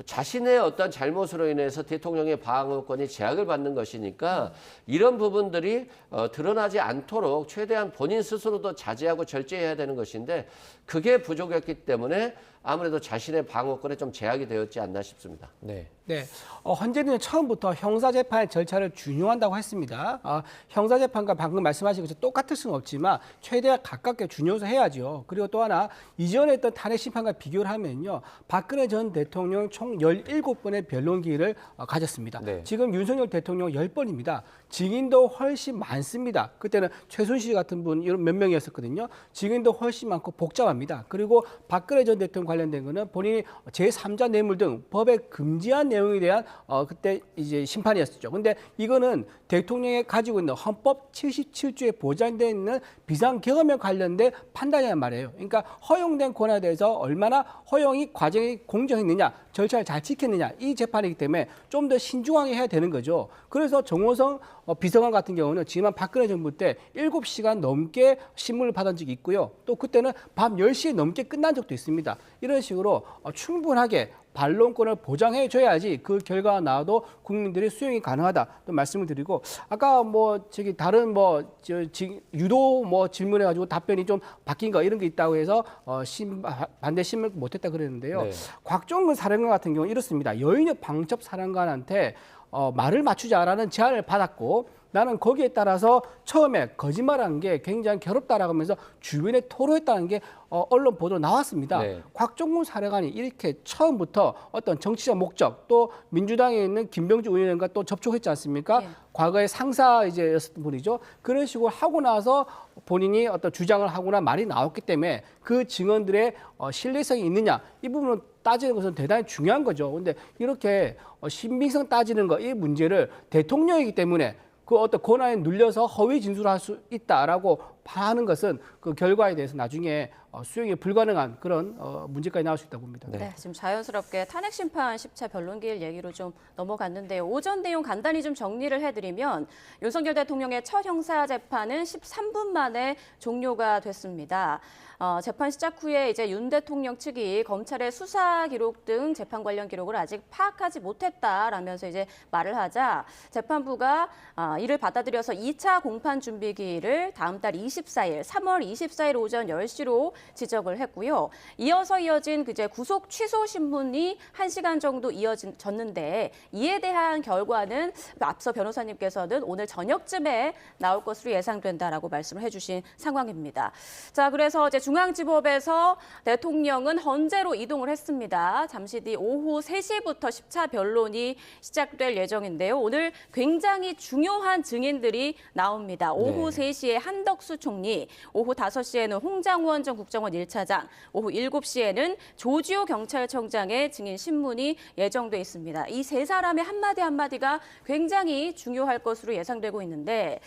자신의 어떤 잘못으로 인해서 대통령의 방어권이 제약을 받는 것이니까 이런 부분들이 드러나지 않도록 최대한 본인 스스로도 자제하고 절제해야 되는 것인데 그게 부족했기 때문에 아무래도 자신의 방어권에 좀 제약이 되었지 않나 싶습니다. 네. 네, 헌재는 처음부터 형사재판의 절차를 준용한다고 했습니다. 형사재판과 방금 말씀하신 것처럼 똑같을 수는 없지만 최대한 가깝게 준용해서 해야죠. 그리고 또 하나 이전에 했던 탄핵 심판과 비교를 하면요. 박근혜 전 대통령 총 17번의 변론 기회를 가졌습니다. 네. 지금 윤석열 대통령 10번입니다. 증인도 훨씬 많습니다. 그때는 최순실 같은 분 이런 몇 명이었었거든요. 증인도 훨씬 많고 복잡합니다. 그리고 박근혜 전 대통령 관련된 거는 본인이 제3자 뇌물 등 법에 금지한 내용에 대한 그때 이제 심판이었었죠. 근데 이거는 대통령이 가지고 있는 헌법 77조에 보장되어 있는 비상경험에 관련된 판단이란 말이에요. 그러니까 허용된 권한에 대해서 얼마나 허용이 과정이 공정했느냐, 절차를 잘 지켰느냐 이 재판이기 때문에 좀 더 신중하게 해야 되는 거죠. 그래서 정호성 비서관 같은 경우는 지난 박근혜 정부 때 7시간 넘게 신문을 받은 적이 있고요. 또 그때는 밤 10시에 넘게 끝난 적도 있습니다. 이런 식으로 충분하게 반론권을 보장해 줘야지 그 결과가 나와도 국민들이 수용이 가능하다. 또 말씀을 드리고 아까 다른 유도 질문해 가지고 답변이 좀 바뀐 거 이런 게 있다고 해서 반대 신문 못했다 그랬는데요. 네. 곽종근 사령관 같은 경우 이렇습니다. 여인의 방첩 사령관한테 말을 맞추자라는 제안을 받았고 나는 거기에 따라서 처음에 거짓말한 게 굉장히 괴롭다라고 하면서 주변에 토로했다는 게 언론 보도 나왔습니다. 네. 곽종근 사령관이 이렇게 처음부터 어떤 정치적 목적 또 민주당에 있는 김병주 의원과 또 접촉했지 않습니까? 네. 과거에 상사였던 분이죠. 그런 식으로 하고 나서 본인이 어떤 주장을 하거나 말이 나왔기 때문에 그 증언들의 신뢰성이 있느냐 이 부분은 따지는 것은 대단히 중요한 거죠. 근데 이렇게 신빙성 따지는 거 이 문제를 대통령이기 때문에 그 어떤 권한에 눌려서 허위 진술할 수 있다라고 하는 것은 그 결과에 대해서 나중에 수용이 불가능한 그런 문제까지 나올 수 있다고 봅니다. 네, 지금 자연스럽게 탄핵 심판 10차 변론기일 얘기로 좀 넘어갔는데요. 오전 내용 간단히 좀 정리를 해드리면 윤석열 대통령의 첫 형사 재판은 13분 만에 종료가 됐습니다. 재판 시작 후에 이제 윤 대통령 측이 검찰의 수사 기록 등 재판 관련 기록을 아직 파악하지 못했다라면서 이제 말을 하자 재판부가 이를 받아들여서 2차 공판 준비기일을 다음 달 24일, 3월 24일 오전 10시로 지적을 했고요. 이어서 이어진 이제 구속 취소 신문이 1시간 정도 이어졌는데 이에 대한 결과는 앞서 변호사님께서는 오늘 저녁쯤에 나올 것으로 예상된다라고 말씀을 해주신 상황입니다. 자, 그래서 이제 중앙지법에서 대통령은 헌재로 이동을 했습니다. 잠시 뒤 오후 3시부터 10차 변론이 시작될 예정인데요. 오늘 굉장히 중요한 증인들이 나옵니다. 오후 3시에 한덕수 총리, 오후 5시에는 홍장원 전 국정원 1차장, 오후 7시에는 조지호 경찰청장의 증인 신문이 예정돼 있습니다. 이 세 사람의 한마디 한마디가 굉장히 중요할 것으로 예상되고 있는데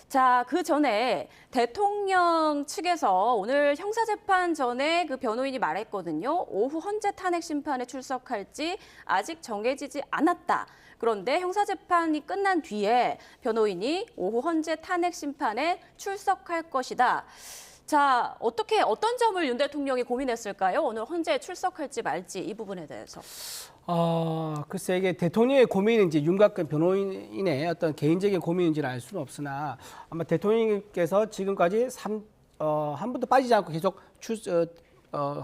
자, 그 전에 대통령 측에서 오늘 형사재판 전에 그 변호인이 말했거든요. 오후 헌재 탄핵 심판에 출석할지 아직 정해지지 않았다. 그런데 형사재판이 끝난 뒤에 변호인이 오후 헌재 탄핵 심판에 출석할 것이다. 자, 어떤 점을 윤 대통령이 고민했을까요? 오늘 헌재에 출석할지 말지 이 부분에 대해서. 글쎄 이게 대통령의 고민인지 윤곽근 변호인의 어떤 개인적인 고민인지는 알 수는 없으나 아마 대통령께서 지금까지 한 번도 빠지지 않고 계속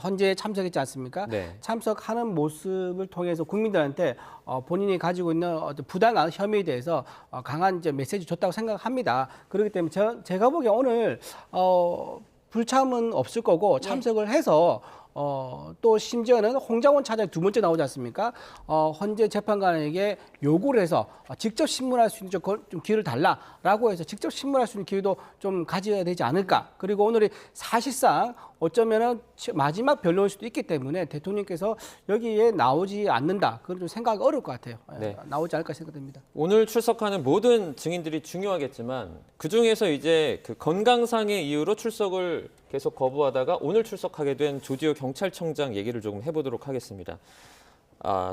헌재에 참석했지 않습니까? 네. 참석하는 모습을 통해서 국민들한테 본인이 가지고 있는 어떤 부당한 혐의에 대해서 강한 이제 메시지 줬다고 생각합니다. 그렇기 때문에 제가 보기에 오늘 불참은 없을 거고 참석을 해서 또 심지어는 홍장원 차장이 두 번째 나오지 않습니까? 헌재 재판관에게 요구를 해서 직접 신문할 수 있는 좀 기회를 달라라고 해서 직접 신문할 수 있는 기회도 좀 가져야 되지 않을까. 그리고 오늘이 사실상 어쩌면은 마지막 변론일 수도 있기 때문에 대통령께서 여기에 나오지 않는다. 그건 좀 생각이 어려울 것 같아요. 네. 나오지 않을까 생각됩니다. 오늘 출석하는 모든 증인들이 중요하겠지만 그중에서 이제 그 건강상의 이유로 출석을 계속 거부하다가 오늘 출석하게 된 조지호 경찰청장 얘기를 조금 해보도록 하겠습니다.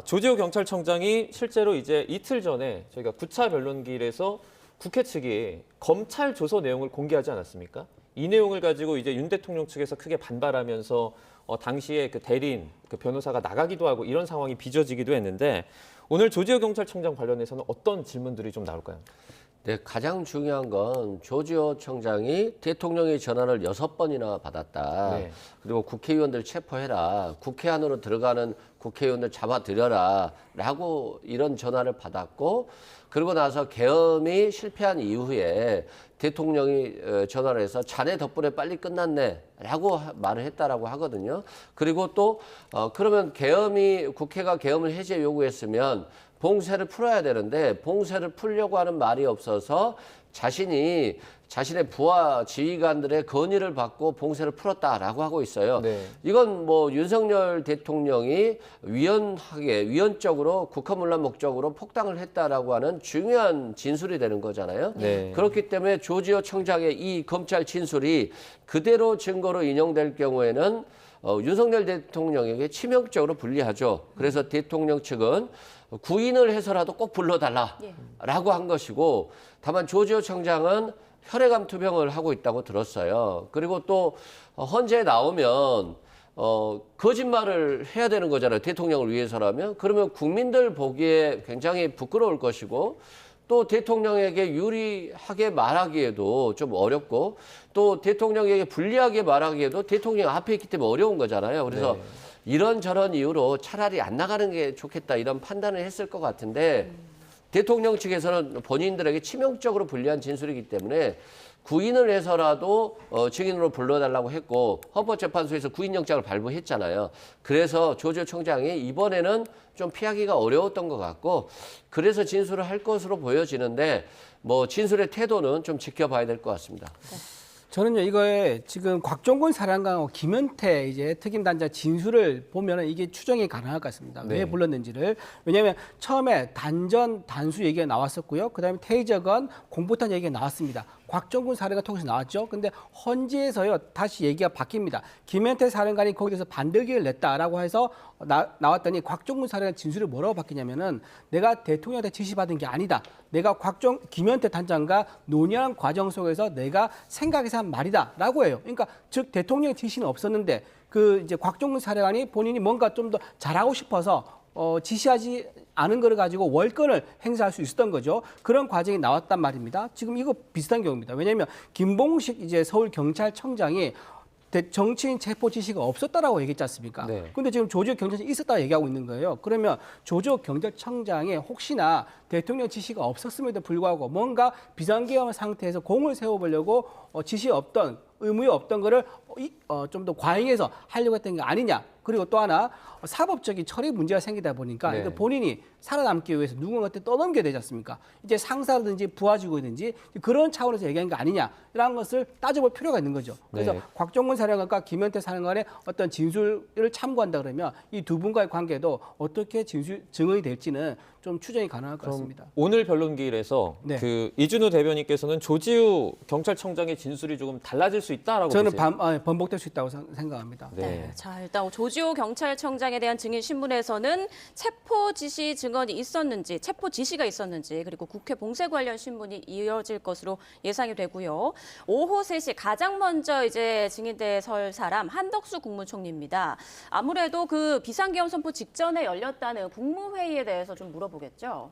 조지호 경찰청장이 실제로 이제 이틀 전에 저희가 9차 변론기일에서 국회 측이 검찰 조서 내용을 공개하지 않았습니까? 이 내용을 가지고 이제 윤 대통령 측에서 크게 반발하면서 당시에 그 대리인, 그 변호사가 나가기도 하고 이런 상황이 빚어지기도 했는데 오늘 조지호 경찰청장 관련해서는 어떤 질문들이 좀 나올까요? 네, 가장 중요한 건 조지호 청장이 대통령의 전화를 6번이나 받았다. 네. 그리고 국회의원들 체포해라. 국회 안으로 들어가는 국회의원들 잡아들여라. 라고 이런 전화를 받았고 그러고 나서 계엄이 실패한 이후에 대통령이 전화를 해서 자네 덕분에 빨리 끝났네. 라고 말을 했다라고 하거든요. 그리고 또 그러면 국회가 계엄을 해제 요구했으면 봉쇄를 풀어야 되는데 봉쇄를 풀려고 하는 말이 없어서 자신의 부하 지휘관들의 건의를 받고 봉쇄를 풀었다라고 하고 있어요. 네. 이건 뭐 윤석열 대통령이 위헌적으로 국허문란 목적으로 폭당을 했다라고 하는 중요한 진술이 되는 거잖아요. 네. 그렇기 때문에 조지호 청장의 이 검찰 진술이 그대로 증거로 인용될 경우에는 윤석열 대통령에게 치명적으로 불리하죠. 그래서 대통령 측은 구인을 해서라도 꼭 불러달라라고 한 것이고 다만 조지호 청장은 혈액암 투병을 하고 있다고 들었어요. 그리고 또 헌재에 나오면 거짓말을 해야 되는 거잖아요. 대통령을 위해서라면. 그러면 국민들 보기에 굉장히 부끄러울 것이고 또 대통령에게 유리하게 말하기에도 좀 어렵고 또 대통령에게 불리하게 말하기에도 대통령 앞에 있기 때문에 어려운 거잖아요. 그래서 네. 이런저런 이유로 차라리 안 나가는 게 좋겠다 이런 판단을 했을 것 같은데 대통령 측에서는 본인들에게 치명적으로 불리한 진술이기 때문에 구인을 해서라도 증인으로 불러달라고 했고 헌법재판소에서 구인영장을 발부했잖아요. 그래서 조지호 청장이 이번에는 좀 피하기가 어려웠던 것 같고 그래서 진술을 할 것으로 보여지는데 뭐 진술의 태도는 좀 지켜봐야 될 것 같습니다. 저는요 이거에 지금 곽종근 사령관하고 김현태 이제 특임단장 진술을 보면은 이게 추정이 가능할 것 같습니다. 네. 왜 불렀는지를. 왜냐하면 처음에 단전 단수 얘기가 나왔었고요. 그다음에 테이저건 공포탄 얘기가 나왔습니다. 곽정군 사령관 통해서 나왔죠. 근데 헌재에서요 다시 얘기가 바뀝니다. 김현태 사령관이 거기에 대해서 반대의견을 냈다라고 해서 나왔더니 곽정군 사령관 진술이 뭐라고 바뀌냐면은 내가 대통령한테 지시받은 게 아니다. 내가 김현태 단장과 논의한 과정 속에서 내가 생각해서 한 말이다라고 해요. 그러니까 즉 대통령의 지시는 없었는데 그 이제 곽정군 사령관이 본인이 뭔가 좀 더 잘하고 싶어서 지시하지 않은 거를 가지고 월권을 행사할 수 있었던 거죠. 그런 과정이 나왔단 말입니다. 지금 이거 비슷한 경우입니다. 왜냐하면 김봉식 이제 서울경찰청장이 정치인 체포 지시가 없었다라고 얘기했지 않습니까? 네. 근데 지금 조지호 경찰청이 있었다고 얘기하고 있는 거예요. 그러면 조지호 경찰청장이 혹시나 대통령 지시가 없었음에도 불구하고 뭔가 비상계엄 상태에서 공을 세워보려고 지시 없던 의무에 없던 거를 좀 더 과잉해서 하려고 했던 게 아니냐. 그리고 또 하나 사법적인 처리 문제가 생기다 보니까 네. 이거 본인이 살아남기 위해서 누군가한테 떠넘겨야 되지 않습니까? 이제 상사든지 부하직이든지 그런 차원에서 얘기한 게 아니냐라는 것을 따져볼 필요가 있는 거죠. 그래서 네. 곽정군 사령관과 김현태 사령관의 어떤 진술을 참고한다 그러면 이 두 분과의 관계도 어떻게 증언이 될지는 좀 추정이 가능할 것 같습니다. 오늘 변론기일에서 네. 그 이준우 대변인께서는 조지우 경찰청장의 진술이 조금 달라질 수 있다라고 저는 보세요. 번복될 수 있다고 생각합니다. 네. 자, 일단 조지호 경찰청장에 대한 증인 신문에서는 체포 지시 증언이 있었는지, 체포 지시가 있었는지, 그리고 국회 봉쇄 관련 신문이 이어질 것으로 예상이 되고요. 오후 3시 가장 먼저 이제 증인대에 설 사람 한덕수 국무총리입니다. 아무래도 그 비상계엄 선포 직전에 열렸다는 국무회의에 대해서 좀 물어보겠죠.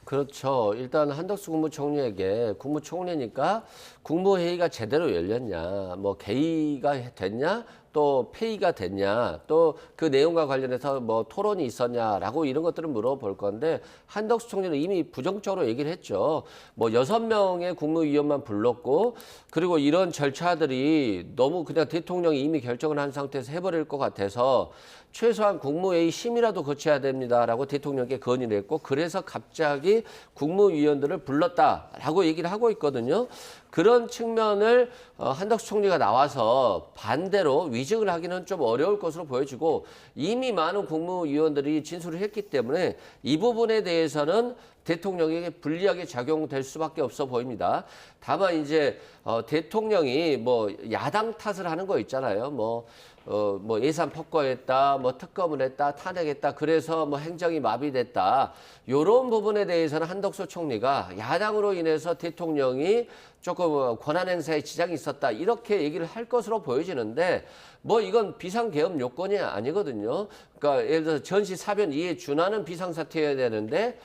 그렇죠. 일단 한덕수 국무총리에게 국무총리니까 국무회의가 제대로 열렸냐, 뭐 개의가 됐냐, 또 폐의가 됐냐, 또 그 내용과 관련해서 뭐 토론이 있었냐라고 이런 것들을 물어볼 건데 한덕수 총리는 이미 부정적으로 얘기를 했죠. 뭐 6명의 국무위원만 불렀고 그리고 이런 절차들이 너무 그냥 대통령이 이미 결정을 한 상태에서 해버릴 것 같아서 최소한 국무회의 심의라도 거쳐야 됩니다라고 대통령께 건의를 했고 그래서 갑자기 국무위원들을 불렀다라고 얘기를 하고 있거든요. 그런 측면을 한덕수 총리가 나와서 반대로 위증을 하기는 좀 어려울 것으로 보여지고 이미 많은 국무위원들이 진술을 했기 때문에 이 부분에 대해서는 대통령에게 불리하게 작용될 수밖에 없어 보입니다. 다만 이제 대통령이 뭐 야당 탓을 하는 거 있잖아요. 뭐 예산 폭거했다, 뭐 특검을 했다, 탄핵했다, 그래서 뭐 행정이 마비됐다. 이런 부분에 대해서는 한덕수 총리가 야당으로 인해서 대통령이 조금 권한 행사에 지장이 있었다, 이렇게 얘기를 할 것으로 보여지는데 뭐 이건 비상계엄 요건이 아니거든요. 그러니까 예를 들어서 전시사변 이에 준하는 비상사태여야 되는데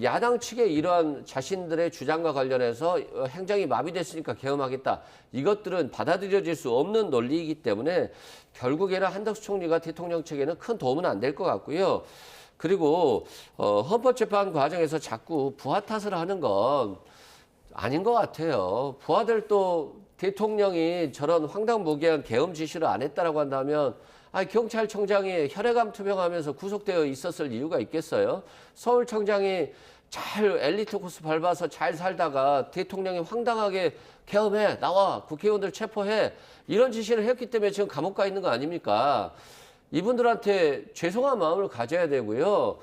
야당 측의 이러한 자신들의 주장과 관련해서 행정이 마비됐으니까 계엄하겠다. 이것들은 받아들여질 수 없는 논리이기 때문에 결국에는 한덕수 총리가 대통령 측에는 큰 도움은 안 될 것 같고요. 그리고 헌법재판 과정에서 자꾸 부하 탓을 하는 건 아닌 것 같아요. 부하들도 대통령이 저런 황당무계한 계엄 지시를 안 했다라고 한다면 경찰청장이 혈액암 투병하면서 구속되어 있었을 이유가 있겠어요? 서울청장이 잘 엘리트 코스 밟아서 잘 살다가 대통령이 황당하게 계엄해, 나와, 국회의원들 체포해, 이런 지시를 했기 때문에 지금 감옥 가 있는 거 아닙니까? 이분들한테 죄송한 마음을 가져야 되고요.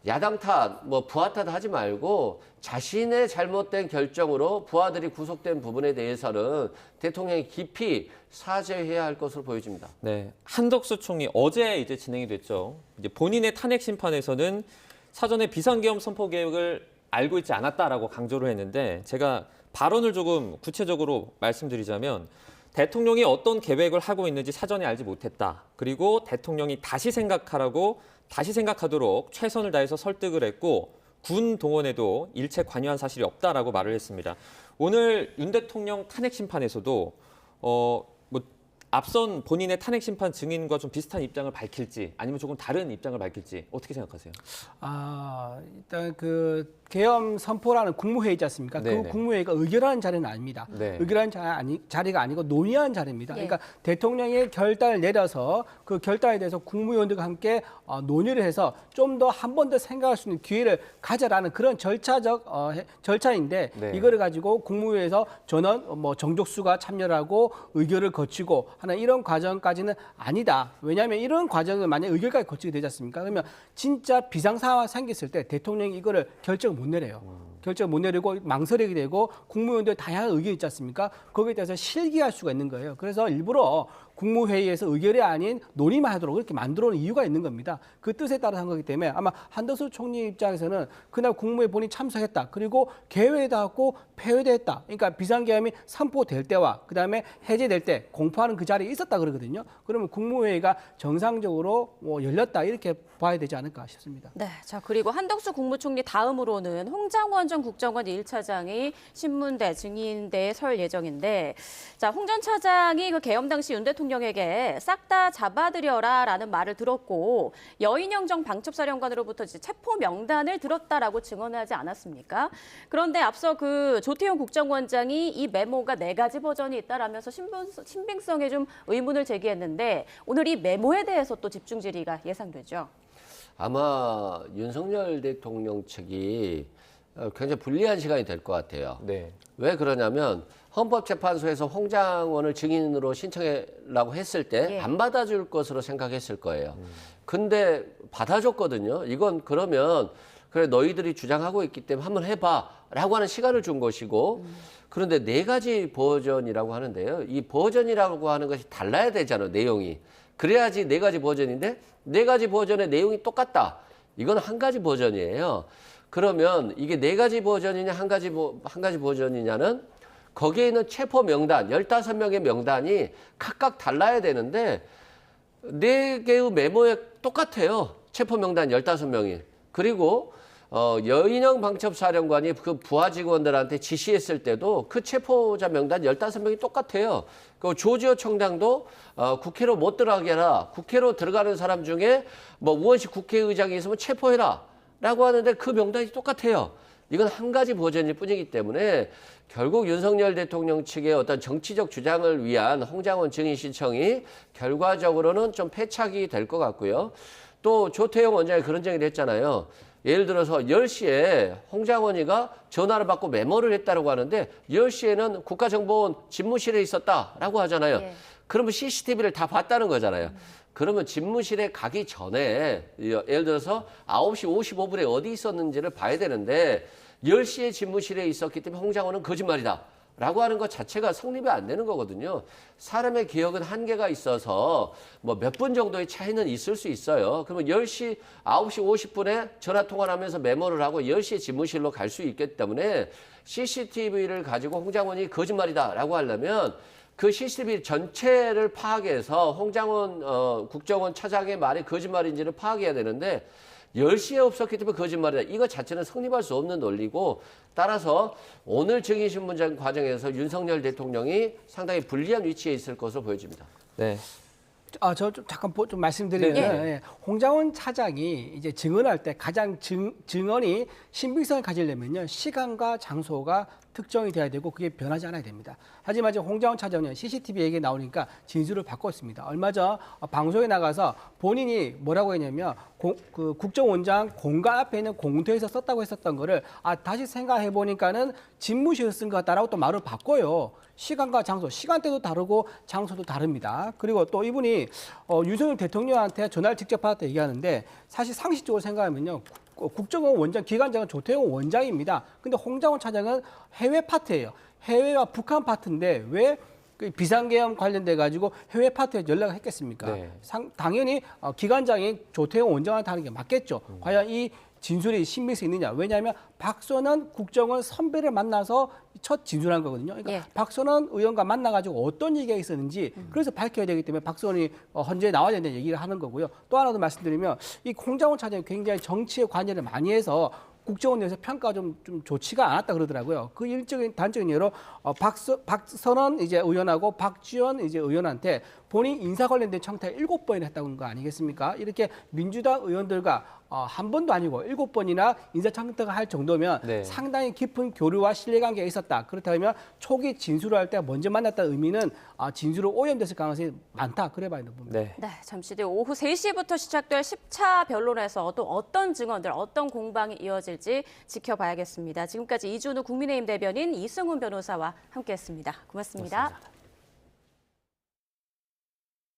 야당 탓, 뭐 부하 탓 하지 말고 자신의 잘못된 결정으로 부하들이 구속된 부분에 대해서는 대통령이 깊이 사죄해야 할 것으로 보여집니다. 네, 한덕수 총리 어제 이제 진행이 됐죠. 이제 본인의 탄핵 심판에서는 사전에 비상계엄 선포 계획을 알고 있지 않았다라고 강조를 했는데 제가 발언을 조금 구체적으로 말씀드리자면 대통령이 어떤 계획을 하고 있는지 사전에 알지 못했다. 그리고 대통령이 다시 생각하도록 최선을 다해서 설득을 했고 군 동원에도 일체 관여한 사실이 없다라고 말을 했습니다. 오늘 윤 대통령 탄핵 심판에서도 앞선 본인의 탄핵 심판 증인과 좀 비슷한 입장을 밝힐지 아니면 조금 다른 입장을 밝힐지 어떻게 생각하세요? 일단 그 계엄 선포라는 국무회의지 않습니까? 네네. 그 국무회의가 의결하는 자리는 아닙니다. 네. 의결하는 자리가 아니고 논의하는 자리입니다. 예. 그러니까 대통령의 결단을 내려서 그 결단에 대해서 국무위원들과 함께 논의를 해서 좀 더 한 번 더 생각할 수 있는 기회를 가져라는 그런 절차인데 네. 이거를 가지고 국무회의에서 전원 정족수가 참여를 하고 의결을 거치고 하는 이런 과정까지는 아니다. 왜냐하면 이런 과정을 만약 의결까지 거치게 되지 않습니까? 그러면 진짜 비상 상황이 생겼을 때 대통령이 이거를 결정을 못 내려요. 결정 못 내리고 망설이게 되고 국무위원들 다양한 의견이 있지 않습니까? 거기에 대해서 실기할 수가 있는 거예요. 그래서 일부러 국무회의에서 의결이 아닌 논의만 하도록 그렇게 만들어 놓은 이유가 있는 겁니다. 그 뜻에 따라 한 거기 때문에 아마 한덕수 총리 입장에서는 그날 국무회의 본인이 참석했다. 그리고 개회해갖고 폐회됐다. 그러니까 비상계엄이 선포될 때와 그다음에 해제될 때 공포하는 그 자리에 있었다 그러거든요. 그러면 국무회의가 정상적으로 열렸다 이렇게 봐야 되지 않을까 싶습니다. 네, 자 그리고 한덕수 국무총리 다음으로는 홍장원 전 국정원 1차장이 신문대 증인대에 설 예정인데, 자 홍 전 차장이 그 계엄 당시 윤 대통령에게 싹 다 잡아들여라라는 말을 들었고 여인영 정 방첩사령관으로부터 이제 체포 명단을 들었다라고 증언하지 않았습니까? 그런데 앞서 그 조태용 국정원장이 이 메모가 4가지 버전이 있다라면서 신빙성에 좀 의문을 제기했는데 오늘 이 메모에 대해서 또 집중 질의가 예상되죠. 아마 윤석열 대통령 측이 굉장히 불리한 시간이 될 것 같아요. 네. 왜 그러냐면 헌법재판소에서 홍장원을 증인으로 신청하라고 했을 때 안 받아줄 것으로 생각했을 거예요. 근데 받아줬거든요. 이건 그러면 그래 너희들이 주장하고 있기 때문에 한번 해봐라고 하는 시간을 준 것이고, 그런데 4가지 버전이라고 하는데요. 이 버전이라고 하는 것이 달라야 되잖아요. 내용이. 그래야지 4가지 버전인데 4가지 버전의 내용이 똑같다. 이건 한 가지 버전이에요. 그러면 이게 4가지 버전이냐 한 가지 버전이냐는 거기에 있는 체포 명단 15명의 명단이 각각 달라야 되는데 4개의 메모에 똑같아요. 체포 명단 15명이. 그리고 여인영 방첩사령관이 그 부하 직원들한테 지시했을 때도 그 체포자 명단 15명이 똑같아요. 그 조지호 청장도 국회로 못 들어가게 해라. 국회로 들어가는 사람 중에 뭐 우원식 국회의장이 있으면 체포해라. 라고 하는데 그 명단이 똑같아요. 이건 한 가지 버전일 뿐이기 때문에 결국 윤석열 대통령 측의 어떤 정치적 주장을 위한 홍장원 증인 신청이 결과적으로는 좀 패착이 될 것 같고요. 또 조태용 원장이 그런 얘기를 했잖아요. 예를 들어서 10시에 홍장원이가 전화를 받고 메모를 했다고 하는데 10시에는 국가정보원 집무실에 있었다라고 하잖아요. 예. 그러면 CCTV를 다 봤다는 거잖아요. 그러면 집무실에 가기 전에 예를 들어서 9시 55분에 어디 있었는지를 봐야 되는데 10시에 집무실에 있었기 때문에 홍장원은 거짓말이다. 라고 하는 것 자체가 성립이 안 되는 거거든요. 사람의 기억은 한계가 있어서 뭐 몇 분 정도의 차이는 있을 수 있어요. 그러면 9시 50분에 전화 통화를 하면서 메모를 하고 10시에 집무실로 갈 수 있기 때문에 CCTV를 가지고 홍장원이 거짓말이다라고 하려면 그 CCTV 전체를 파악해서 홍장원 국정원 차장의 말이 거짓말인지를 파악해야 되는데 10시에 없었기 때문에 거짓말이다. 이거 자체는 성립할 수 없는 논리고, 따라서 오늘 증인신문 과정에서 윤석열 대통령이 상당히 불리한 위치에 있을 것으로 보여집니다. 네. 저 좀 잠깐 좀 말씀드리면 예. 홍장원 차장이 이제 증언할 때 가장 증언이 신빙성을 가지려면요 시간과 장소가 특정이 돼야 되고 그게 변하지 않아야 됩니다. 하지만 지금 홍장원 차장은 CCTV 얘기 나오니까 진술을 바꿨습니다. 얼마 전 방송에 나가서 본인이 뭐라고 했냐면 그 국정원장 공간 앞에 있는 공터에서 썼다고 했었던 거를 다시 생각해 보니까는 집무실에서 쓴 것 같다라고 또 말을 바꿔요. 시간과 장소, 시간대도 다르고 장소도 다릅니다. 그리고 또 이분이 윤석열 대통령한테 전화를 직접 받았다 얘기하는데 사실 상식적으로 생각하면요. 국정원 원장, 기관장은 조태용 원장입니다. 근데 홍장원 차장은 해외 파트예요. 해외와 북한 파트인데 왜 비상계엄 관련돼 가지고 해외 파트에 연락을 했겠습니까? 네. 당연히 기관장이 조태용 원장한테 하는 게 맞겠죠. 과연 이 진술이 신빙성이 있느냐. 왜냐하면 박선원 국정원 선배를 만나서 첫 진술한 거거든요. 그러니까 예. 박선원 의원과 만나가지고 어떤 얘기가 있었는지 그래서 밝혀야 되기 때문에 박선원이 헌재에 나와야 된다는 얘기를 하는 거고요. 또 하나 더 말씀드리면 이 홍장원 차장이 굉장히 정치에 관여를 많이 해서 국정원 내에서 평가가 좀 좋지가 않았다 그러더라고요. 그 일적인 단적인 예로 박선원 이제 의원하고 박지원 이제 의원한테 본인 인사 관련된 청탁 7번이나 했다는 거 아니겠습니까? 이렇게 민주당 의원들과 한 번도 아니고 7번이나 인사청탁을 할 정도면 네. 상당히 깊은 교류와 신뢰관계가 있었다. 그렇다면 초기 진술을 할 때 먼저 만났다는 의미는 진술로 오염됐을 가능성이 많다. 그래 봐야 됩니다. 네. 네, 잠시 뒤 오후 3시부터 시작될 10차 변론에서 또 어떤 증언들, 어떤 공방이 이어질지 지켜봐야겠습니다. 지금까지 이준우 국민의힘 대변인 이승훈 변호사와 함께했습니다. 고맙습니다. 고맙습니다.